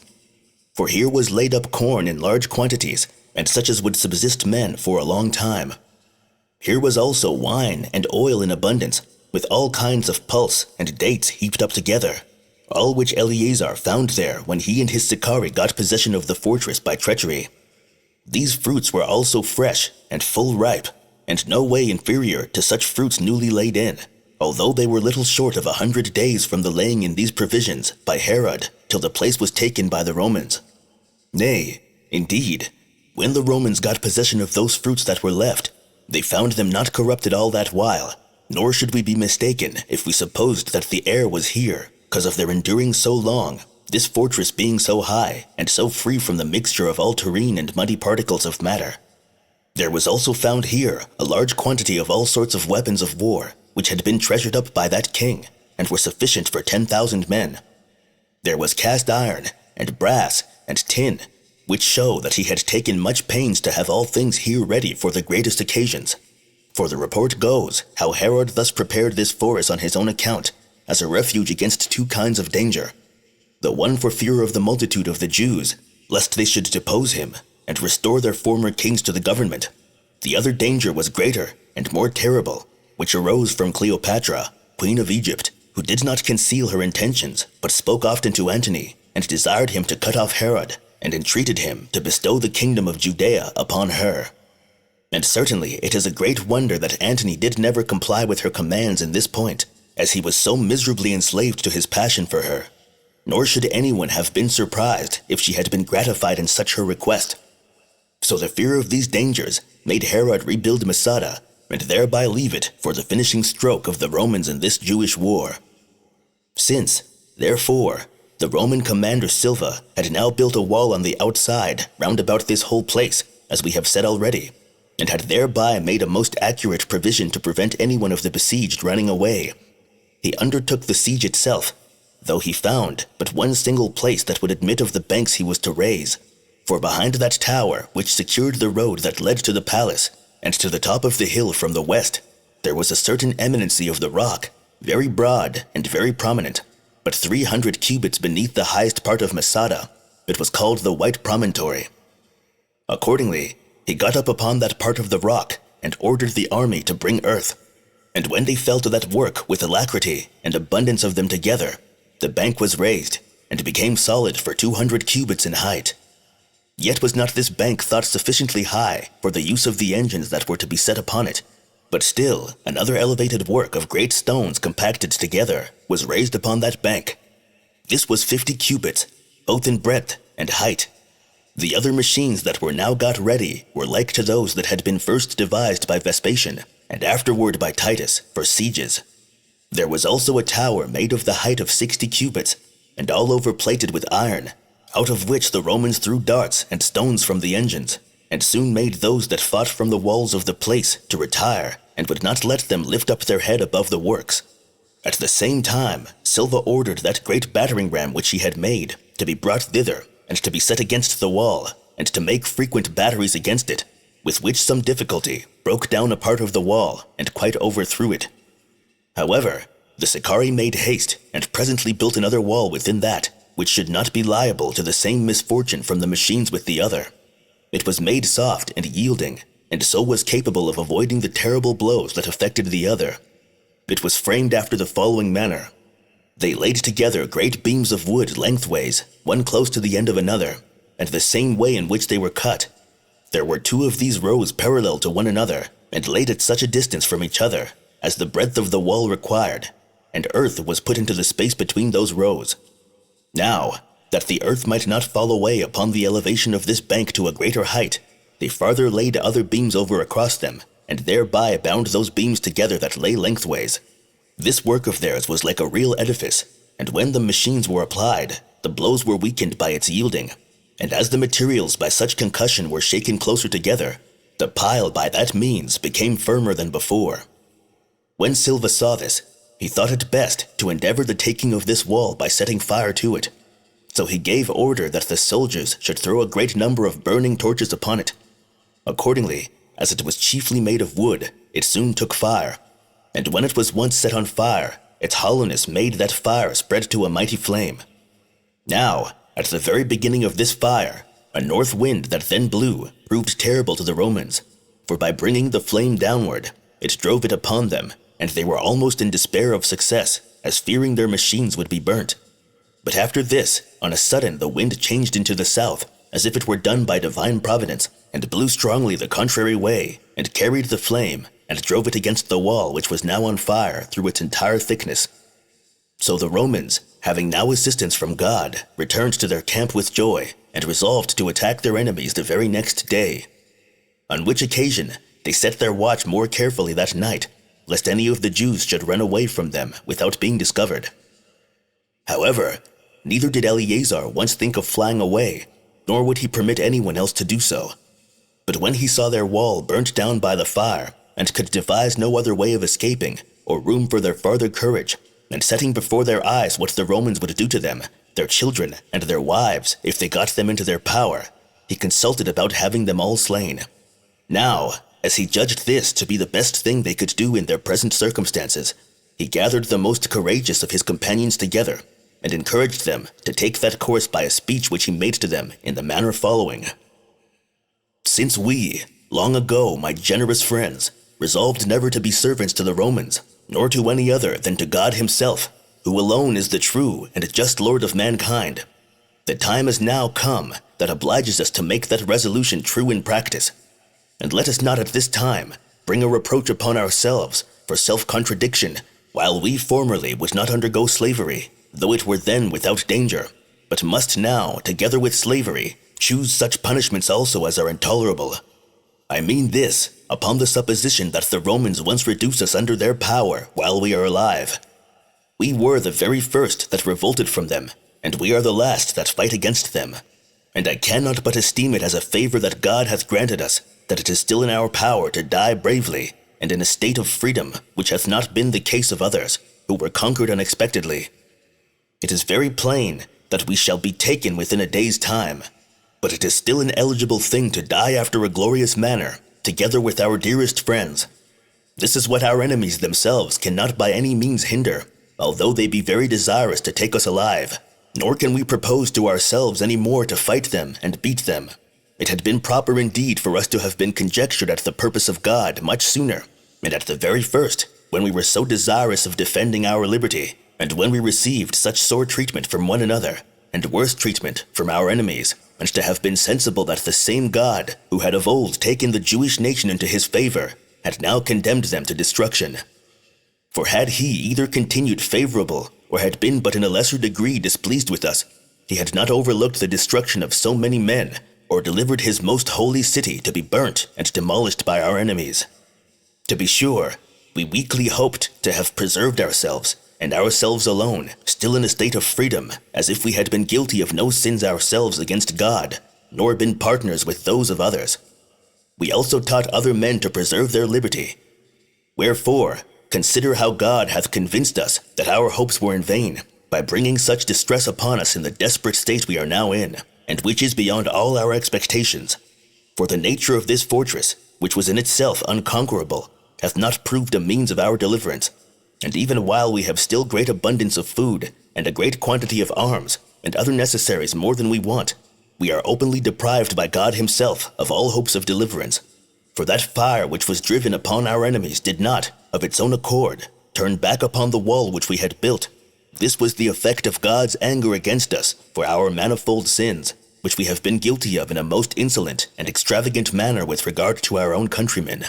For here was laid up corn in large quantities, and such as would subsist men for a long time. Here was also wine and oil in abundance, with all kinds of pulse and dates heaped up together, all which Eleazar found there when he and his Sicarii got possession of the fortress by treachery. These fruits were also fresh and full ripe, and no way inferior to such fruits newly laid in, although they were little short of 100 days from the laying in these provisions by Herod till the place was taken by the Romans. Nay, indeed, when the Romans got possession of those fruits that were left, they found them not corrupted all that while, nor should we be mistaken if we supposed that the air was here, because of their enduring so long, this fortress being so high and so free from the mixture of all terrene and muddy particles of matter. There was also found here a large quantity of all sorts of weapons of war, which had been treasured up by that king, and were sufficient for 10,000 men. There was cast iron, and brass, and tin, which show that he had taken much pains to have all things here ready for the greatest occasions. For the report goes, how Herod thus prepared this forest on his own account, as a refuge against two kinds of danger. The one for fear of the multitude of the Jews, lest they should depose him, and restore their former kings to the government. The other danger was greater and more terrible, which arose from Cleopatra, queen of Egypt, who did not conceal her intentions, but spoke often to Antony, and desired him to cut off Herod, and entreated him to bestow the kingdom of Judea upon her. And certainly it is a great wonder that Antony did never comply with her commands in this point, as he was so miserably enslaved to his passion for her. Nor should anyone have been surprised if she had been gratified in such her request. So the fear of these dangers made Herod rebuild Masada, and thereby leave it for the finishing stroke of the Romans in this Jewish war. Since, therefore, the Roman commander Silva had now built a wall on the outside round about this whole place, as we have said already, and had thereby made a most accurate provision to prevent anyone of the besieged running away, he undertook the siege itself, though he found but one single place that would admit of the banks he was to raise. For behind that tower, which secured the road that led to the palace, and to the top of the hill from the west, there was a certain eminency of the rock, very broad and very prominent, but 300 cubits beneath the highest part of Masada. It was called the White Promontory. Accordingly, he got up upon that part of the rock, and ordered the army to bring earth. And when they fell to that work with alacrity and abundance of them together, the bank was raised, and became solid for 200 cubits in height. Yet was not this bank thought sufficiently high for the use of the engines that were to be set upon it, but still another elevated work of great stones compacted together was raised upon that bank. This was 50 cubits, both in breadth and height. The other machines that were now got ready were like to those that had been first devised by Vespasian, and afterward by Titus, for sieges. There was also a tower made of the height of 60 cubits, and all overplated with iron, out of which the Romans threw darts and stones from the engines, and soon made those that fought from the walls of the place to retire, and would not let them lift up their head above the works. At the same time, Silva ordered that great battering ram which he had made to be brought thither, and to be set against the wall, and to make frequent batteries against it, with which some difficulty broke down a part of the wall and quite overthrew it. However, the Sicarii made haste and presently built another wall within that, which should not be liable to the same misfortune from the machines with the other. It was made soft and yielding, and so was capable of avoiding the terrible blows that affected the other. It was framed after the following manner. They laid together great beams of wood lengthways, one close to the end of another, and the same way in which they were cut. There were 2 of these rows parallel to one another, and laid at such a distance from each other as the breadth of the wall required, and earth was put into the space between those rows. Now, that the earth might not fall away upon the elevation of this bank to a greater height, they farther laid other beams over across them, and thereby bound those beams together that lay lengthways. This work of theirs was like a real edifice, and when the machines were applied, the blows were weakened by its yielding, and as the materials by such concussion were shaken closer together, the pile by that means became firmer than before. When Silva saw this, he thought it best to endeavor the taking of this wall by setting fire to it. So he gave order that the soldiers should throw a great number of burning torches upon it. Accordingly, as it was chiefly made of wood, it soon took fire, and when it was once set on fire, its hollowness made that fire spread to a mighty flame. Now, at the very beginning of this fire, a north wind that then blew proved terrible to the Romans, for by bringing the flame downward, it drove it upon them, and they were almost in despair of success, as fearing their machines would be burnt. But after this, on a sudden the wind changed into the south, as if it were done by divine providence, and blew strongly the contrary way, and carried the flame, and drove it against the wall which was now on fire through its entire thickness. So the Romans, having now assistance from God, returned to their camp with joy, and resolved to attack their enemies the very next day. On which occasion they set their watch more carefully that night, lest any of the Jews should run away from them without being discovered. However, neither did Eleazar once think of flying away, nor would he permit anyone else to do so. But when he saw their wall burnt down by the fire, and could devise no other way of escaping, or room for their farther courage, and setting before their eyes what the Romans would do to them, their children, and their wives, if they got them into their power, he consulted about having them all slain. Now, as he judged this to be the best thing they could do in their present circumstances, he gathered the most courageous of his companions together, and encouraged them to take that course by a speech which he made to them in the manner following. Since we, long ago, my generous friends, resolved never to be servants to the Romans, nor to any other than to God himself, who alone is the true and just Lord of mankind, the time has now come that obliges us to make that resolution true in practice. And let us not at this time bring a reproach upon ourselves for self-contradiction, while we formerly would not undergo slavery, though it were then without danger, but must now, together with slavery, choose such punishments also as are intolerable. I mean this, upon the supposition that the Romans once reduce us under their power while we are alive. We were the very first that revolted from them, and we are the last that fight against them. And I cannot but esteem it as a favor that God hath granted us, that it is still in our power to die bravely, and in a state of freedom, which hath not been the case of others, who were conquered unexpectedly. It is very plain that we shall be taken within a day's time, but it is still an eligible thing to die after a glorious manner, together with our dearest friends. This is what our enemies themselves cannot by any means hinder, although they be very desirous to take us alive, nor can we propose to ourselves any more to fight them and beat them. It had been proper indeed for us to have been conjectured at the purpose of God much sooner, and at the very first, when we were so desirous of defending our liberty, and when we received such sore treatment from one another, and worse treatment from our enemies, and to have been sensible that the same God, who had of old taken the Jewish nation into his favor, had now condemned them to destruction. For had he either continued favorable, or had been but in a lesser degree displeased with us, he had not overlooked the destruction of so many men, or delivered his most holy city to be burnt and demolished by our enemies. To be sure, we weakly hoped to have preserved ourselves, and ourselves alone, still in a state of freedom, as if we had been guilty of no sins ourselves against God, nor been partners with those of others. We also taught other men to preserve their liberty. Wherefore, consider how God hath convinced us that our hopes were in vain, by bringing such distress upon us in the desperate state we are now in, and which is beyond all our expectations. For the nature of this fortress, which was in itself unconquerable, hath not proved a means of our deliverance. And even while we have still great abundance of food, and a great quantity of arms, and other necessaries more than we want, we are openly deprived by God himself of all hopes of deliverance. For that fire which was driven upon our enemies did not, of its own accord, turn back upon the wall which we had built. This was the effect of God's anger against us for our manifold sins, which we have been guilty of in a most insolent and extravagant manner with regard to our own countrymen.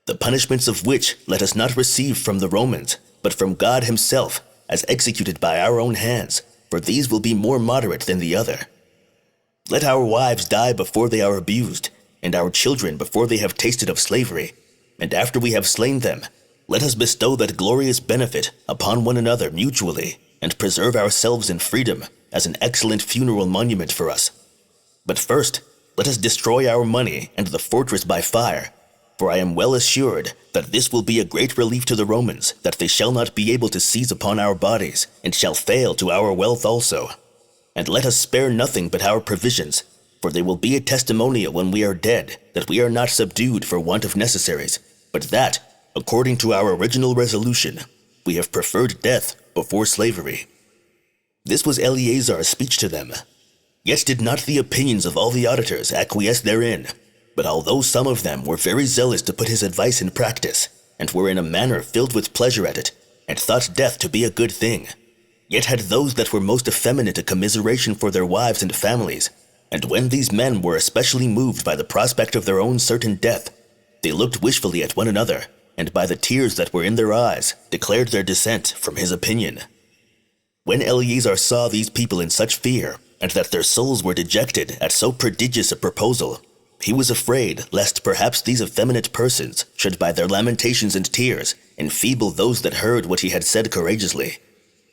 The punishments of which let us not receive from the Romans, but from God himself, as executed by our own hands, for these will be more moderate than the other. Let our wives die before they are abused, and our children before they have tasted of slavery, and after we have slain them, let us bestow that glorious benefit upon one another mutually, and preserve ourselves in freedom as an excellent funeral monument for us. But first, let us destroy our money and the fortress by fire, for I am well assured that this will be a great relief to the Romans, that they shall not be able to seize upon our bodies, and shall fail to our wealth also. And let us spare nothing but our provisions, for they will be a testimonial when we are dead that we are not subdued for want of necessaries, but that, according to our original resolution, we have preferred death before slavery. This was Eleazar's speech to them. Yet did not the opinions of all the auditors acquiesce therein, but although some of them were very zealous to put his advice in practice, and were in a manner filled with pleasure at it, and thought death to be a good thing, yet had those that were most effeminate a commiseration for their wives and families, and when these men were especially moved by the prospect of their own certain death, they looked wishfully at one another, and by the tears that were in their eyes declared their dissent from his opinion. When Eleazar saw these people in such fear, and that their souls were dejected at so prodigious a proposal, he was afraid lest perhaps these effeminate persons should by their lamentations and tears enfeeble those that heard what he had said courageously.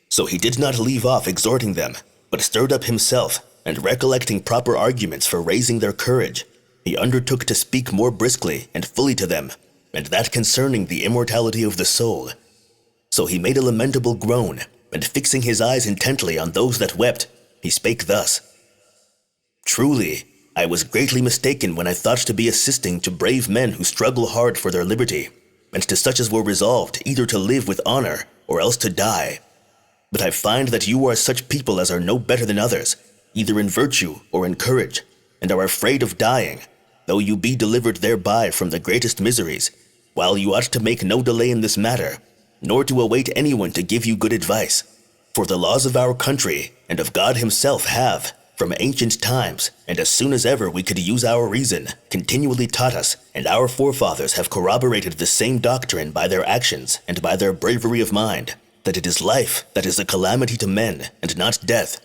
So he did not leave off exhorting them, but stirred up himself, and recollecting proper arguments for raising their courage, he undertook to speak more briskly and fully to them, and that concerning the immortality of the soul. So he made a lamentable groan, and fixing his eyes intently on those that wept, he spake thus: Truly, I was greatly mistaken when I thought to be assisting to brave men who struggle hard for their liberty, and to such as were resolved either to live with honor or else to die. But I find that you are such people as are no better than others, either in virtue or in courage, and are afraid of dying, though you be delivered thereby from the greatest miseries, while you ought to make no delay in this matter, nor to await anyone to give you good advice. For the laws of our country and of God himself have, from ancient times, and as soon as ever we could use our reason, continually taught us, and our forefathers have corroborated the same doctrine by their actions and by their bravery of mind, that it is life that is a calamity to men, and not death.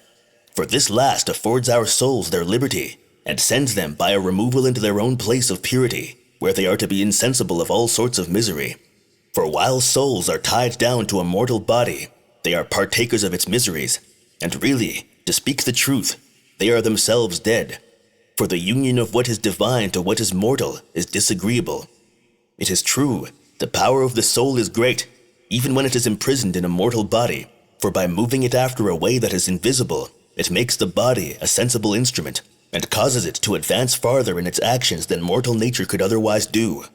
For this last affords our souls their liberty, and sends them by a removal into their own place of purity, where they are to be insensible of all sorts of misery. For while souls are tied down to a mortal body, they are partakers of its miseries, and really, to speak the truth, they are themselves dead. For the union of what is divine to what is mortal is disagreeable. It is true, the power of the soul is great, even when it is imprisoned in a mortal body, for by moving it after a way that is invisible, it makes the body a sensible instrument, and causes it to advance farther in its actions than mortal nature could otherwise do.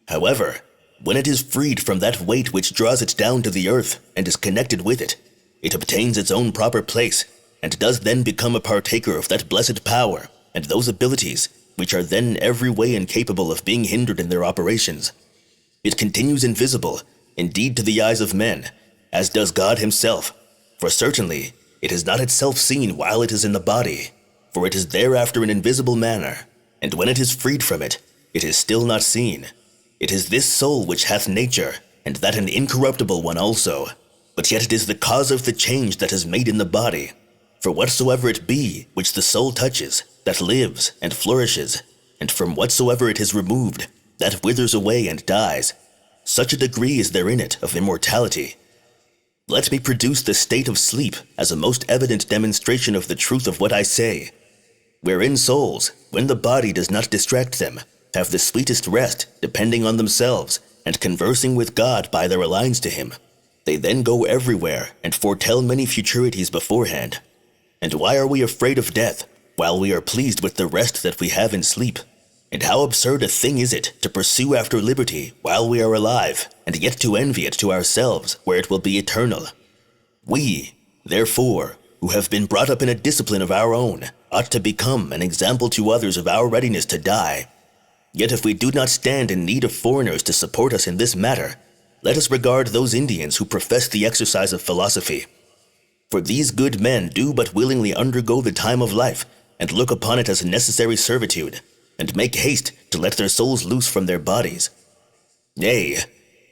However, when it is freed from that weight which draws it down to the earth and is connected with it, it obtains its own proper place, and does then become a partaker of that blessed power and those abilities which are then every way incapable of being hindered in their operations. It continues invisible, indeed to the eyes of men, as does God himself, for certainly it is not itself seen while it is in the body, for it is thereafter an invisible manner, and when it is freed from it, it is still not seen. It is this soul which hath nature, and that an incorruptible one also, but yet it is the cause of the change that is made in the body. For whatsoever it be which the soul touches, that lives and flourishes, and from whatsoever it is removed, that withers away and dies. Such a degree is there in it of immortality. Let me produce the state of sleep as a most evident demonstration of the truth of what I say, wherein souls, when the body does not distract them, have the sweetest rest, depending on themselves, and conversing with God by their alliance to him. They then go everywhere, and foretell many futurities beforehand. And why are we afraid of death? while we are pleased with the rest that we have in sleep. And how absurd a thing is it to pursue after liberty while we are alive, and yet to envy it to ourselves where it will be eternal. We, therefore, who have been brought up in a discipline of our own, ought to become an example to others of our readiness to die. Yet if we do not stand in need of foreigners to support us in this matter, let us regard those Indians who profess the exercise of philosophy. For these good men do but willingly undergo the time of life, and look upon it as a necessary servitude, and make haste to let their souls loose from their bodies. Nay,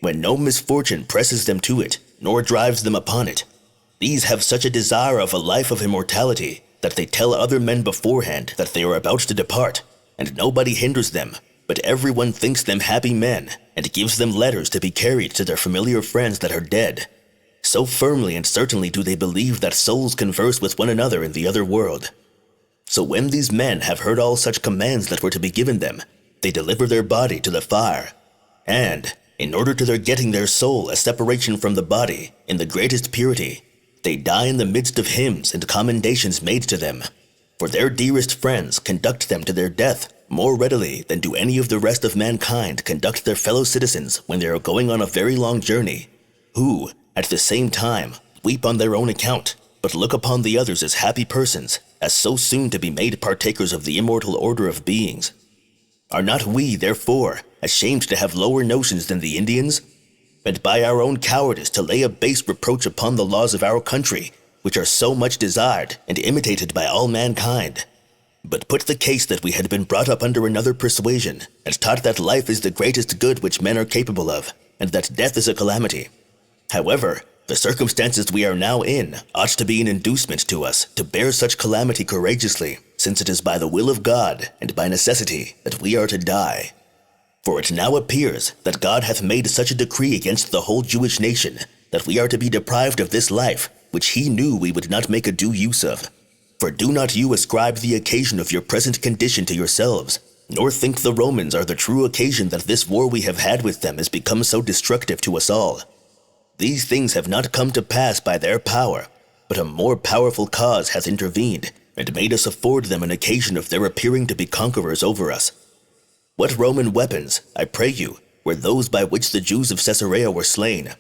when no misfortune presses them to it, nor drives them upon it, these have such a desire of a life of immortality that they tell other men beforehand that they are about to depart, and nobody hinders them, but everyone thinks them happy men, and gives them letters to be carried to their familiar friends that are dead. So firmly and certainly do they believe that souls converse with one another in the other world. So when these men have heard all such commands that were to be given them, they deliver their body to the fire, and, in order to their getting their soul a separation from the body, in the greatest purity, they die in the midst of hymns and commendations made to them. For their dearest friends conduct them to their death more readily than do any of the rest of mankind conduct their fellow citizens when they are going on a very long journey, who, at the same time, weep on their own account, but look upon the others as happy persons, as so soon to be made partakers of the immortal order of beings. Are not we, therefore, ashamed to have lower notions than the Indians? And by our own cowardice to lay a base reproach upon the laws of our country, which are so much desired and imitated by all mankind? But put the case that we had been brought up under another persuasion, and taught that life is the greatest good which men are capable of, and that death is a calamity. However, the circumstances we are now in ought to be an inducement to us to bear such calamity courageously, since it is by the will of God and by necessity that we are to die. For it now appears that God hath made such a decree against the whole Jewish nation that we are to be deprived of this life, which he knew we would not make a due use of. For do not you ascribe the occasion of your present condition to yourselves, nor think the Romans are the true occasion that this war we have had with them has become so destructive to us all. These things have not come to pass by their power, but a more powerful cause hath intervened, and made us afford them an occasion of their appearing to be conquerors over us. What Roman weapons, I pray you, were those by which the Jews of Caesarea were slain?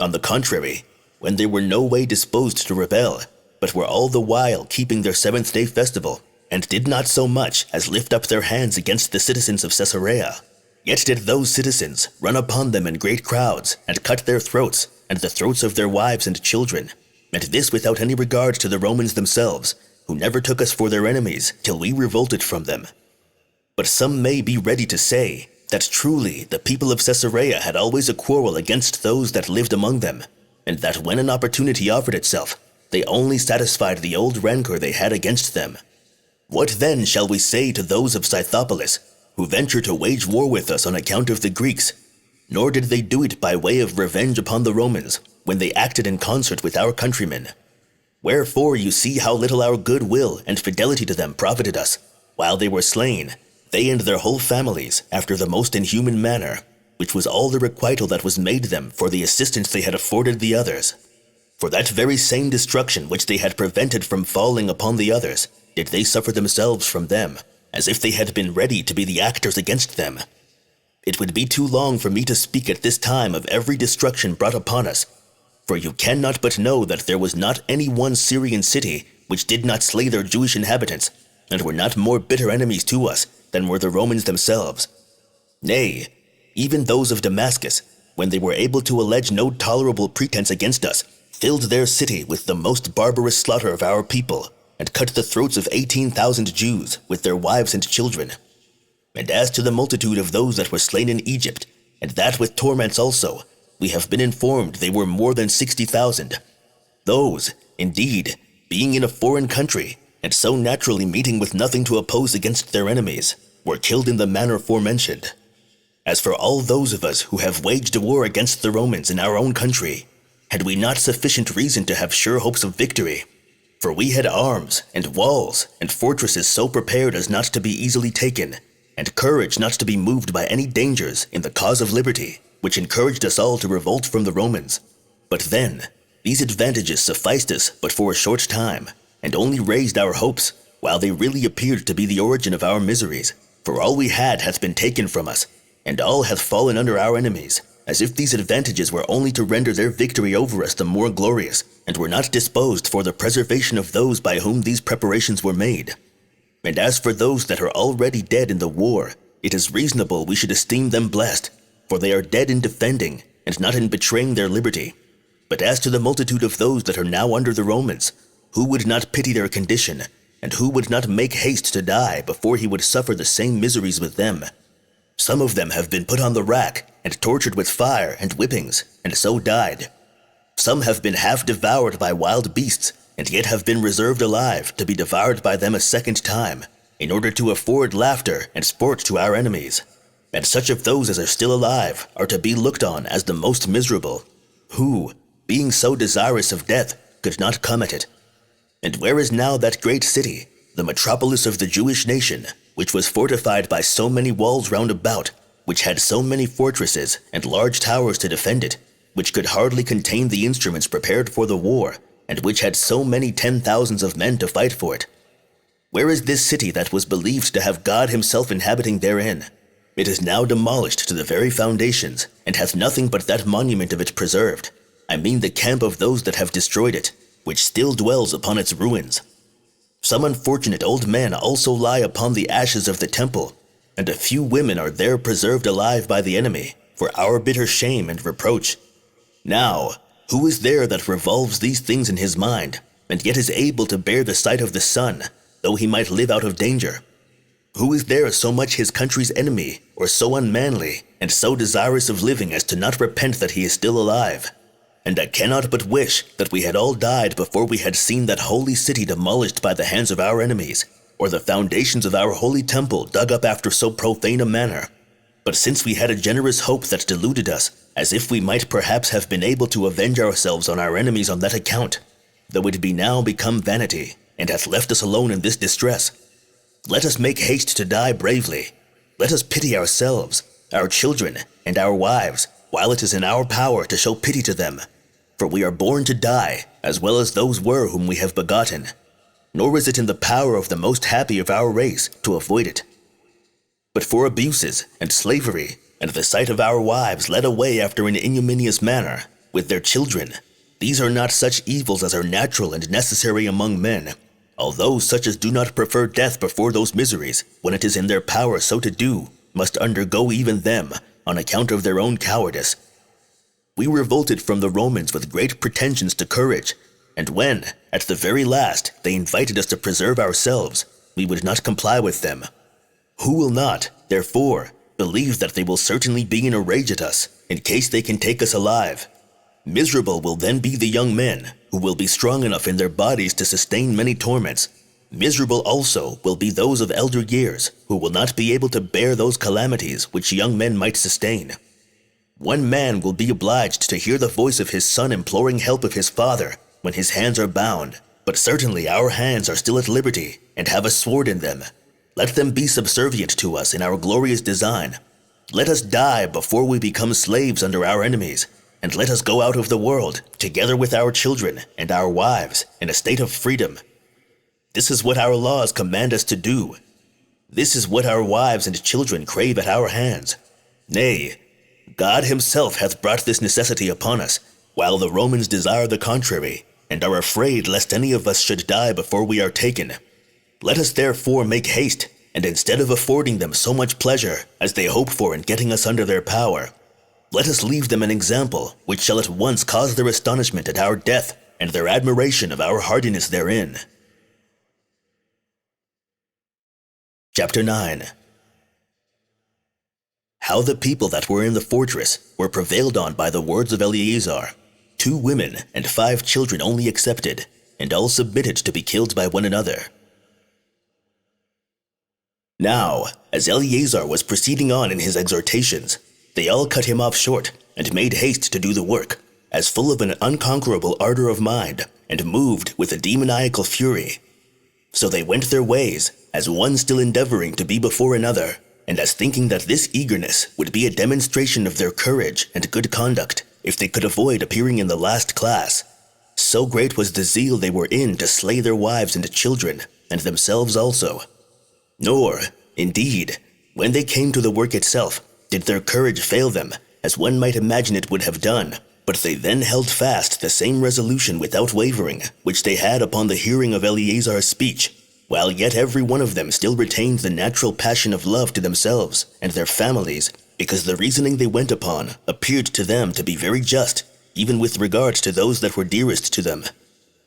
On the contrary, when they were no way disposed to rebel, but were all the while keeping their seventh-day festival, and did not so much as lift up their hands against the citizens of Caesarea, yet did those citizens run upon them in great crowds, and cut their throats, and the throats of their wives and children, and this without any regard to the Romans themselves, who never took us for their enemies till we revolted from them. But some may be ready to say that truly the people of Caesarea had always a quarrel against those that lived among them, and that when an opportunity offered itself, they only satisfied the old rancor they had against them. What then shall we say to those of Scythopolis, who venture to wage war with us on account of the Greeks? Nor did they do it by way of revenge upon the Romans, when they acted in concert with our countrymen. Wherefore you see how little our good will and fidelity to them profited us, while they were slain, they and their whole families, after the most inhuman manner, which was all the requital that was made them for the assistance they had afforded the others. For that very same destruction which they had prevented from falling upon the others, did they suffer themselves from them, as if they had been ready to be the actors against them. It would be too long for me to speak at this time of every destruction brought upon us, for you cannot but know that there was not any one Syrian city which did not slay their Jewish inhabitants, and were not more bitter enemies to us than were the Romans themselves. Nay, even those of Damascus, when they were able to allege no tolerable pretense against us, filled their city with the most barbarous slaughter of our people, and cut the throats of 18,000 Jews with their wives and children. And as to the multitude of those that were slain in Egypt, and that with torments also, we have been informed they were more than 60,000. Those, indeed, being in a foreign country, and so naturally meeting with nothing to oppose against their enemies, were killed in the manner forementioned. As for all those of us who have waged a war against the Romans in our own country, had we not sufficient reason to have sure hopes of victory? For we had arms, and walls, and fortresses so prepared as not to be easily taken, and courage not to be moved by any dangers in the cause of liberty, which encouraged us all to revolt from the Romans. But then, these advantages sufficed us but for a short time, and only raised our hopes, while they really appeared to be the origin of our miseries. For all we had hath been taken from us, and all hath fallen under our enemies, as if these advantages were only to render their victory over us the more glorious, and were not disposed for the preservation of those by whom these preparations were made. And as for those that are already dead in the war, it is reasonable we should esteem them blessed, for they are dead in defending, and not in betraying their liberty. But as to the multitude of those that are now under the Romans, who would not pity their condition, and who would not make haste to die before he would suffer the same miseries with them? Some of them have been put on the rack, and tortured with fire and whippings, and so died. Some have been half devoured by wild beasts, and yet have been reserved alive to be devoured by them a second time, in order to afford laughter and sport to our enemies. And such of those as are still alive are to be looked on as the most miserable, who, being so desirous of death, could not come at it. And where is now that great city, the metropolis of the Jewish nation, which was fortified by so many walls round about, which had so many fortresses and large towers to defend it, which could hardly contain the instruments prepared for the war, and which had so many 10,000s of men to fight for it? Where is this city that was believed to have God himself inhabiting therein? It is now demolished to the very foundations, and hath nothing but that monument of it preserved. I mean the camp of those that have destroyed it, which still dwells upon its ruins. Some unfortunate old men also lie upon the ashes of the temple, and a few women are there preserved alive by the enemy, for our bitter shame and reproach. Now, who is there that revolves these things in his mind, and yet is able to bear the sight of the sun, though he might live out of danger? Who is there so much his country's enemy, or so unmanly, and so desirous of living as to not repent that he is still alive? And I cannot but wish that we had all died before we had seen that holy city demolished by the hands of our enemies, or the foundations of our holy temple dug up after so profane a manner. But since we had a generous hope that deluded us, as if we might perhaps have been able to avenge ourselves on our enemies on that account, though it be now become vanity, and hath left us alone in this distress, let us make haste to die bravely. Let us pity ourselves, our children, and our wives, while it is in our power to show pity to them. For we are born to die, as well as those were whom we have begotten. Nor is it in the power of the most happy of our race to avoid it. But for abuses and slavery, and the sight of our wives led away after an ignominious manner, with their children, these are not such evils as are natural and necessary among men, although such as do not prefer death before those miseries, when it is in their power so to do, must undergo even them, on account of their own cowardice. We revolted from the Romans with great pretensions to courage, and when, at the very last, they invited us to preserve ourselves, we would not comply with them. Who will not, therefore, believe that they will certainly be in a rage at us, in case they can take us alive? Miserable will then be the young men, who will be strong enough in their bodies to sustain many torments. Miserable also will be those of elder years, who will not be able to bear those calamities which young men might sustain. One man will be obliged to hear the voice of his son imploring help of his father, when his hands are bound, but certainly our hands are still at liberty, and have a sword in them. Let them be subservient to us in our glorious design. Let us die before we become slaves under our enemies, and let us go out of the world, together with our children and our wives, in a state of freedom. This is what our laws command us to do. This is what our wives and children crave at our hands. Nay, God himself hath brought this necessity upon us, while the Romans desire the contrary, and are afraid lest any of us should die before we are taken. Let us therefore make haste, and instead of affording them so much pleasure as they hope for in getting us under their power, let us leave them an example which shall at once cause their astonishment at our death and their admiration of our hardiness therein. Chapter 9. How the people that were in the fortress were prevailed on by the words of Eleazar, 2 women and 5 children only excepted, and all submitted to be killed by one another. Now, as Eleazar was proceeding on in his exhortations, they all cut him off short, and made haste to do the work, as full of an unconquerable ardor of mind, and moved with a demoniacal fury. So they went their ways, as one still endeavoring to be before another, and as thinking that this eagerness would be a demonstration of their courage and good conduct, if they could avoid appearing in the last class. So great was the zeal they were in to slay their wives and children, and themselves also. Nor, indeed, when they came to the work itself, did their courage fail them, as one might imagine it would have done, but they then held fast the same resolution without wavering, which they had upon the hearing of Eleazar's speech, while yet every one of them still retained the natural passion of love to themselves and their families, because the reasoning they went upon appeared to them to be very just, even with regard to those that were dearest to them.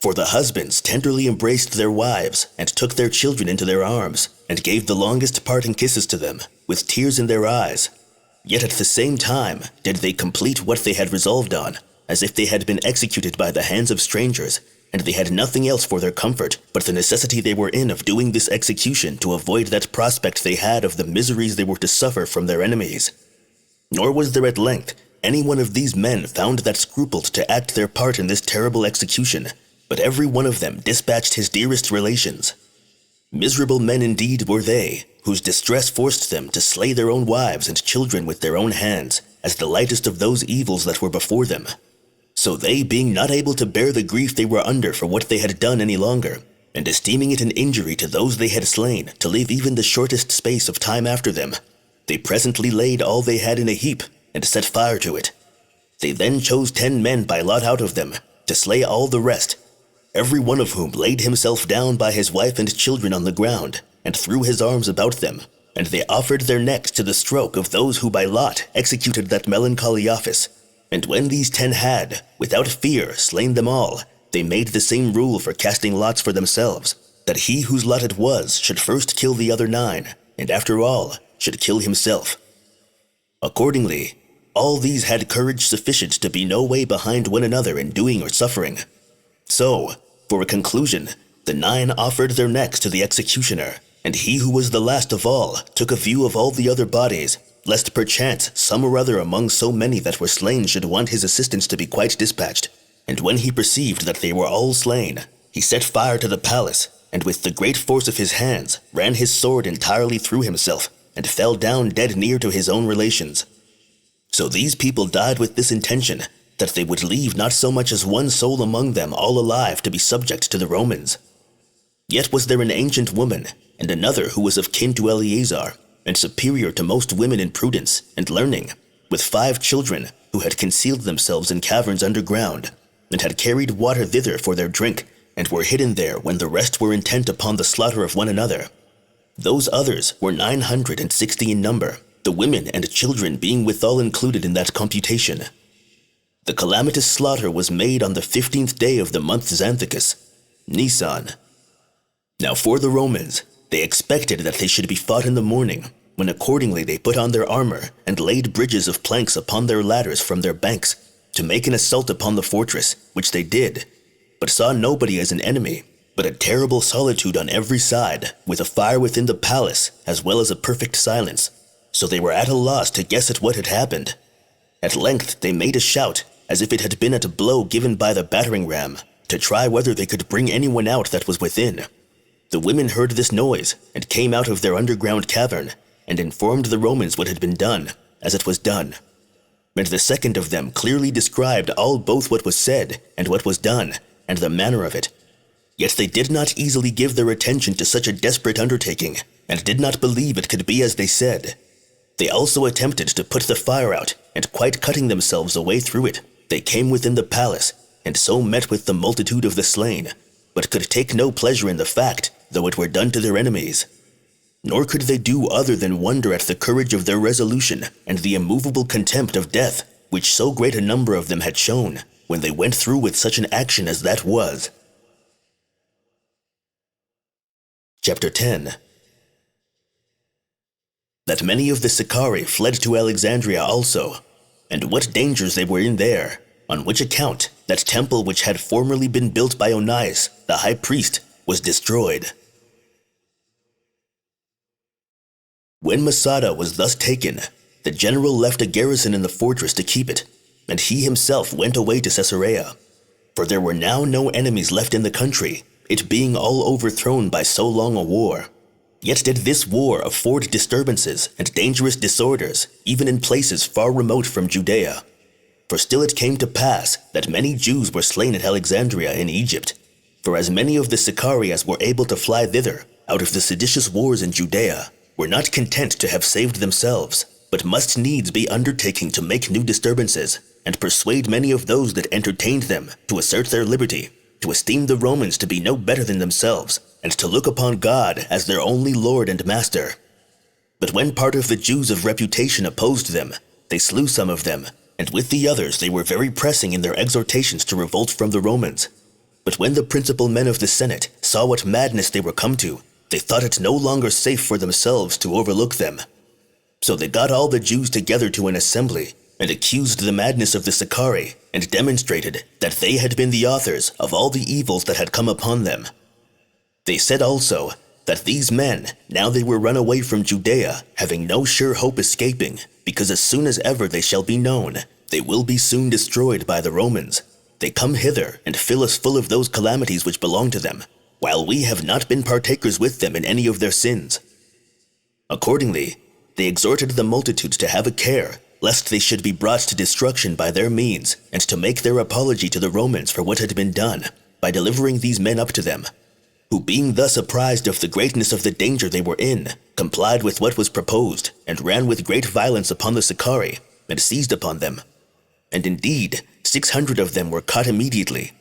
For the husbands tenderly embraced their wives, and took their children into their arms, and gave the longest parting kisses to them, with tears in their eyes. Yet at the same time did they complete what they had resolved on, as if they had been executed by the hands of strangers, and they had nothing else for their comfort but the necessity they were in of doing this execution to avoid that prospect they had of the miseries they were to suffer from their enemies. Nor was there at length any one of these men found that scrupled to act their part in this terrible execution, but every one of them dispatched his dearest relations. Miserable men indeed were they, whose distress forced them to slay their own wives and children with their own hands, as the lightest of those evils that were before them. So they, being not able to bear the grief they were under for what they had done any longer, and esteeming it an injury to those they had slain to live even the shortest space of time after them, they presently laid all they had in a heap, and set fire to it. They then chose 10 men by lot out of them, to slay all the rest, every one of whom laid himself down by his wife and children on the ground, and threw his arms about them, and they offered their necks to the stroke of those who by lot executed that melancholy office. And when these 10 had, without fear, slain them all, they made the same rule for casting lots for themselves, that he whose lot it was should first kill the other 9, and after all should kill himself. Accordingly, all these had courage sufficient to be no way behind one another in doing or suffering. So, for a conclusion, the 9 offered their necks to the executioner, and he who was the last of all took a view of all the other bodies, lest perchance some or other among so many that were slain should want his assistance to be quite dispatched. And when he perceived that they were all slain, he set fire to the palace, and with the great force of his hands ran his sword entirely through himself, and fell down dead near to his own relations. So these people died with this intention, that they would leave not so much as one soul among them all alive to be subject to the Romans. Yet was there an ancient woman, and another who was of kin to Eleazar, and superior to most women in prudence and learning, with 5 children, who had concealed themselves in caverns underground, and had carried water thither for their drink, and were hidden there when the rest were intent upon the slaughter of one another. Those others were 960 in number, the women and children being withal included in that computation. The calamitous slaughter was made on the 15th day of the month Xanthicus, Nisan. Now for the Romans, they expected that they should be fought in the morning, when accordingly they put on their armor and laid bridges of planks upon their ladders from their banks, to make an assault upon the fortress, which they did, but saw nobody as an enemy, but a terrible solitude on every side, with a fire within the palace, as well as a perfect silence. So they were at a loss to guess at what had happened. At length they made a shout, as if it had been at a blow given by the battering ram, to try whether they could bring anyone out that was within. The women heard this noise, and came out of their underground cavern, and informed the Romans what had been done, as it was done. And the second of them clearly described all both what was said, and what was done, and the manner of it. Yet they did not easily give their attention to such a desperate undertaking, and did not believe it could be as they said. They also attempted to put the fire out, and quite cutting themselves a way through it, they came within the palace, and so met with the multitude of the slain, but could take no pleasure in the fact, though it were done to their enemies. Nor could they do other than wonder at the courage of their resolution, and the immovable contempt of death, which so great a number of them had shown, when they went through with such an action as that was. Chapter 10. That many of the Sicarii fled to Alexandria also, and what dangers they were in there, on which account that temple which had formerly been built by Onias, the high priest, was destroyed. When Masada was thus taken, the general left a garrison in the fortress to keep it, and he himself went away to Caesarea. For there were now no enemies left in the country, it being all overthrown by so long a war. Yet did this war afford disturbances and dangerous disorders, even in places far remote from Judea. For still it came to pass that many Jews were slain at Alexandria in Egypt, For as many of the Sicarii as were able to fly thither, out of the seditious wars in Judea, were not content to have saved themselves, but must needs be undertaking to make new disturbances, and persuade many of those that entertained them to assert their liberty, to esteem the Romans to be no better than themselves, and to look upon God as their only Lord and Master. But when part of the Jews of reputation opposed them, they slew some of them, and with the others they were very pressing in their exhortations to revolt from the Romans. But when the principal men of the Senate saw what madness they were come to, they thought it no longer safe for themselves to overlook them. So they got all the Jews together to an assembly, and accused the madness of the Sicarii, and demonstrated that they had been the authors of all the evils that had come upon them. They said also that these men, now they were run away from Judea, having no sure hope escaping, because as soon as ever they shall be known, they will be soon destroyed by the Romans. They come hither and fill us full of those calamities which belong to them, while we have not been partakers with them in any of their sins. Accordingly, they exhorted the multitude to have a care, lest they should be brought to destruction by their means, and to make their apology to the Romans for what had been done, by delivering these men up to them, who being thus apprised of the greatness of the danger they were in, complied with what was proposed, and ran with great violence upon the Sicarii, and seized upon them. And indeed, 600 of them were caught immediately.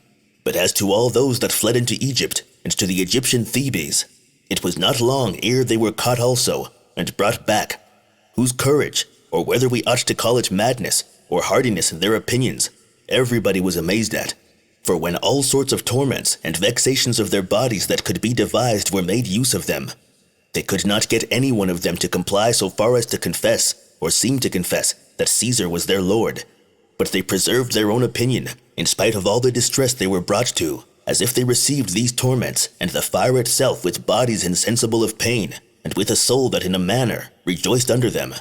But as to all those that fled into Egypt, and to the Egyptian Thebes, it was not long ere they were caught also, and brought back, whose courage, or whether we ought to call it madness, or hardiness in their opinions, everybody was amazed at. For when all sorts of torments and vexations of their bodies that could be devised were made use of them, they could not get any one of them to comply so far as to confess, or seem to confess, that Caesar was their Lord. But they preserved their own opinion, in spite of all the distress they were brought to, as if they received these torments and the fire itself with bodies insensible of pain, and with a soul that in a manner rejoiced under them.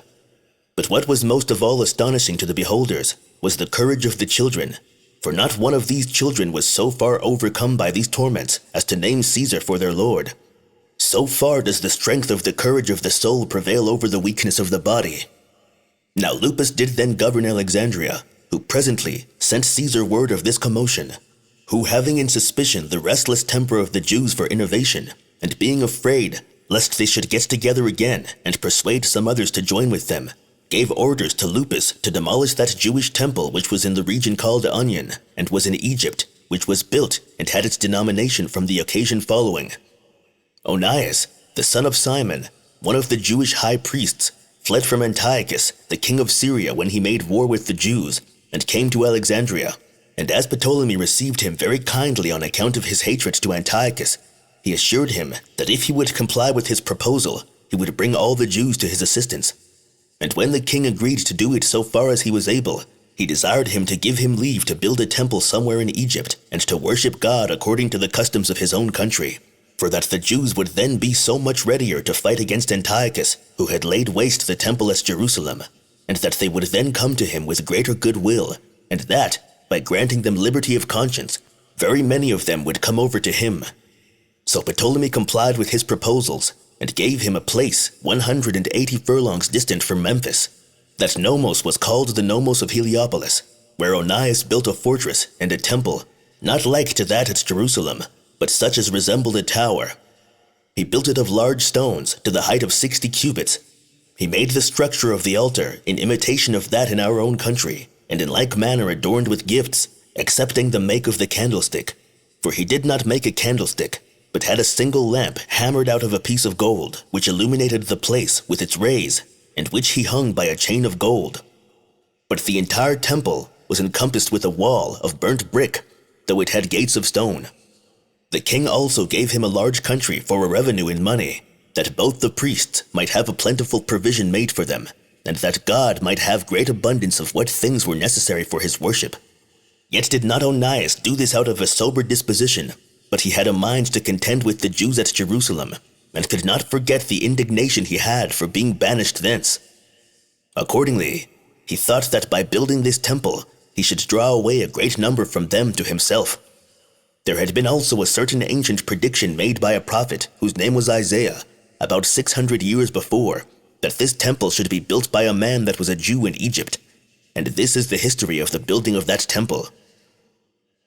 But what was most of all astonishing to the beholders was the courage of the children, for not one of these children was so far overcome by these torments as to name Caesar for their Lord. So far does the strength of the courage of the soul prevail over the weakness of the body. Now Lupus did then govern Alexandria, who presently sent Caesar word of this commotion, who having in suspicion the restless temper of the Jews for innovation, and being afraid lest they should get together again and persuade some others to join with them, gave orders to Lupus to demolish that Jewish temple which was in the region called Onion, and was in Egypt, which was built and had its denomination from the occasion following. Onias, the son of Simon, one of the Jewish high priests, fled from Antiochus, the king of Syria, when he made war with the Jews, and came to Alexandria. And as Ptolemy received him very kindly on account of his hatred to Antiochus, he assured him that if he would comply with his proposal, he would bring all the Jews to his assistance. And when the king agreed to do it so far as he was able, he desired him to give him leave to build a temple somewhere in Egypt, and to worship God according to the customs of his own country, for that the Jews would then be so much readier to fight against Antiochus, who had laid waste the temple at Jerusalem, and that they would then come to him with greater goodwill, and that, by granting them liberty of conscience, very many of them would come over to him. So Ptolemy complied with his proposals, and gave him a place 180 furlongs distant from Memphis. That Nomos was called the Nomos of Heliopolis, where Onias built a fortress and a temple, not like to that at Jerusalem, but such as resembled a tower. He built it of large stones to the height of 60 cubits. He made the structure of the altar in imitation of that in our own country, and in like manner adorned with gifts, excepting the make of the candlestick. For he did not make a candlestick, but had a single lamp hammered out of a piece of gold, which illuminated the place with its rays, and which he hung by a chain of gold. But the entire temple was encompassed with a wall of burnt brick, though it had gates of stone. The king also gave him a large country for a revenue in money, that both the priests might have a plentiful provision made for them, and that God might have great abundance of what things were necessary for his worship. Yet did not Onias do this out of a sober disposition, but he had a mind to contend with the Jews at Jerusalem, and could not forget the indignation he had for being banished thence. Accordingly, he thought that by building this temple, he should draw away a great number from them to himself. There had been also a certain ancient prediction made by a prophet, whose name was Isaiah, about 600 years before, that this temple should be built by a man that was a Jew in Egypt, and this is the history of the building of that temple.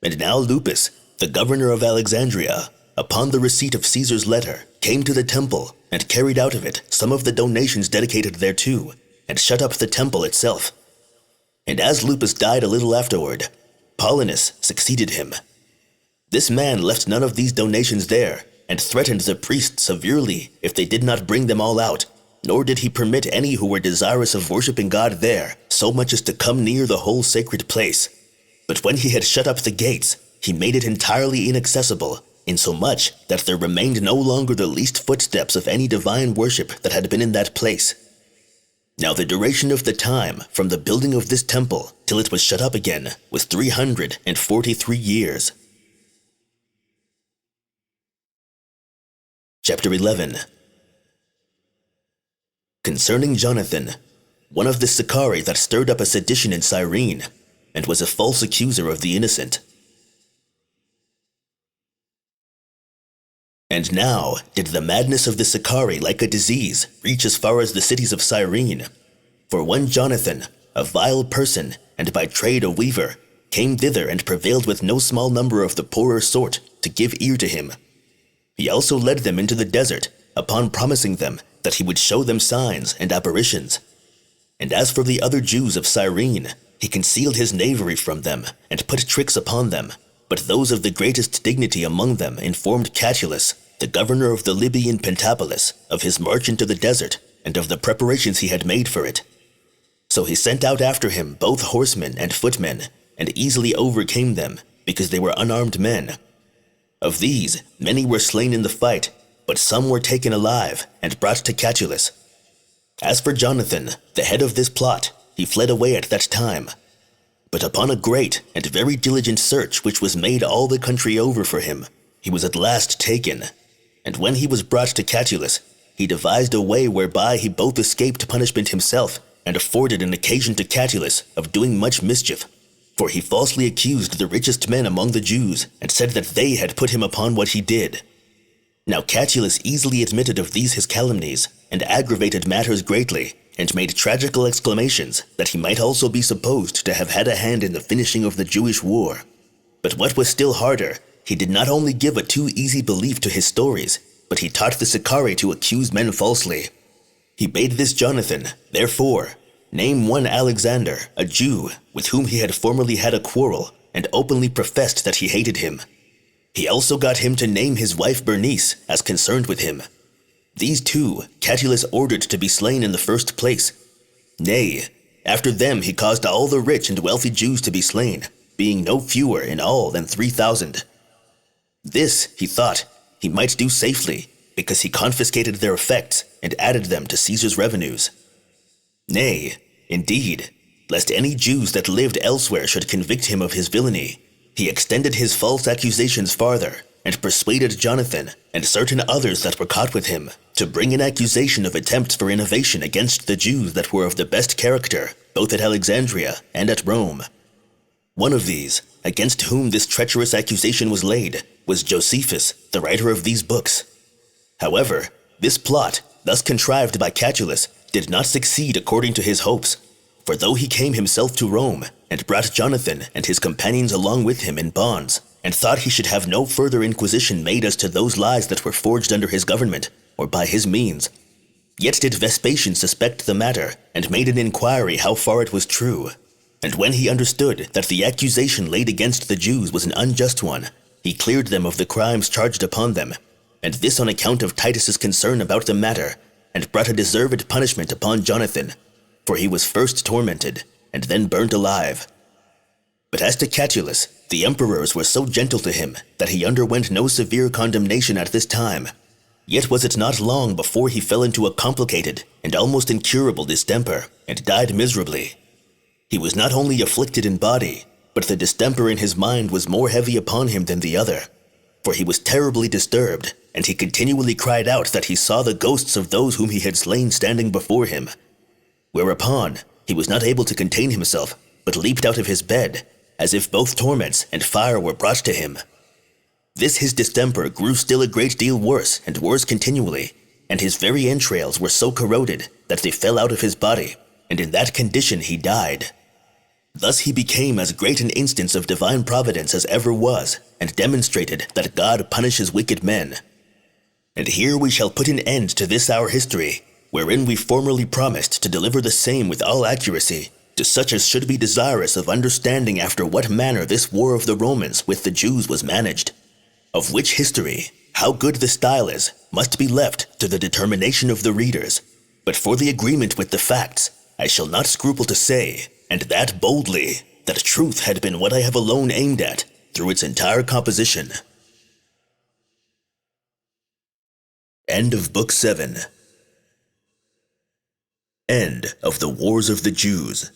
And now Lupus, the governor of Alexandria, upon the receipt of Caesar's letter, came to the temple and carried out of it some of the donations dedicated thereto, and shut up the temple itself. And as Lupus died a little afterward, Paulinus succeeded him. This man left none of these donations there, and threatened the priests severely if they did not bring them all out, nor did he permit any who were desirous of worshiping God there so much as to come near the whole sacred place. But when he had shut up the gates, he made it entirely inaccessible, insomuch that there remained no longer the least footsteps of any divine worship that had been in that place. Now the duration of the time from the building of this temple till it was shut up again was 343 years. Chapter 11. Concerning Jonathan, one of the Sicarii that stirred up a sedition in Cyrene, and was a false accuser of the innocent. And now did the madness of the Sicarii like a disease reach as far as the cities of Cyrene. For one Jonathan, a vile person, and by trade a weaver, came thither and prevailed with no small number of the poorer sort to give ear to him. He also led them into the desert, upon promising them that he would show them signs and apparitions. And as for the other Jews of Cyrene, he concealed his knavery from them, and put tricks upon them. But those of the greatest dignity among them informed Catullus, the governor of the Libyan Pentapolis, of his march into the desert, and of the preparations he had made for it. So he sent out after him both horsemen and footmen, and easily overcame them, because they were unarmed men. Of these, many were slain in the fight, but some were taken alive and brought to Catullus. As for Jonathan, the head of this plot, he fled away at that time. But upon a great and very diligent search which was made all the country over for him, he was at last taken. And when he was brought to Catullus, he devised a way whereby he both escaped punishment himself and afforded an occasion to Catullus of doing much mischief. For he falsely accused the richest men among the Jews, and said that they had put him upon what he did. Now Catullus easily admitted of these his calumnies, and aggravated matters greatly, and made tragical exclamations that he might also be supposed to have had a hand in the finishing of the Jewish war. But what was still harder, he did not only give a too easy belief to his stories, but he taught the Sicarii to accuse men falsely. He bade this Jonathan, therefore, name one Alexander, a Jew, with whom he had formerly had a quarrel, and openly professed that he hated him. He also got him to name his wife Bernice as concerned with him. These two Catullus ordered to be slain in the first place. Nay, after them he caused all the rich and wealthy Jews to be slain, being no fewer in all than 3,000. This, he thought, he might do safely, because he confiscated their effects and added them to Caesar's revenues. Nay, indeed, lest any Jews that lived elsewhere should convict him of his villainy, he extended his false accusations farther, and persuaded Jonathan and certain others that were caught with him to bring an accusation of attempts for innovation against the Jews that were of the best character, both at Alexandria and at Rome. One of these, against whom this treacherous accusation was laid, was Josephus, the writer of these books. However, this plot, thus contrived by Catullus, did not succeed according to his hopes, for though he came himself to Rome, and brought Jonathan and his companions along with him in bonds, and thought he should have no further inquisition made as to those lies that were forged under his government, or by his means, yet did Vespasian suspect the matter, and made an inquiry how far it was true. And when he understood that the accusation laid against the Jews was an unjust one, he cleared them of the crimes charged upon them, and this on account of Titus's concern about the matter, and brought a deserved punishment upon Jonathan, for he was first tormented, and then burnt alive. But as to Catullus, the emperors were so gentle to him that he underwent no severe condemnation at this time. Yet was it not long before he fell into a complicated and almost incurable distemper, and died miserably. He was not only afflicted in body, but the distemper in his mind was more heavy upon him than the other, for he was terribly disturbed, and he continually cried out that he saw the ghosts of those whom he had slain standing before him. Whereupon he was not able to contain himself, but leaped out of his bed, as if both torments and fire were brought to him. This his distemper grew still a great deal worse and worse continually, and his very entrails were so corroded that they fell out of his body, and in that condition he died. Thus he became as great an instance of divine providence as ever was, and demonstrated that God punishes wicked men. And here we shall put an end to this our history, wherein we formerly promised to deliver the same with all accuracy, to such as should be desirous of understanding after what manner this war of the Romans with the Jews was managed. Of which history, how good the style is, must be left to the determination of the readers. But for the agreement with the facts, I shall not scruple to say, and that boldly, that truth had been what I have alone aimed at, through its entire composition. End of Book 7. End of the Wars of the Jews.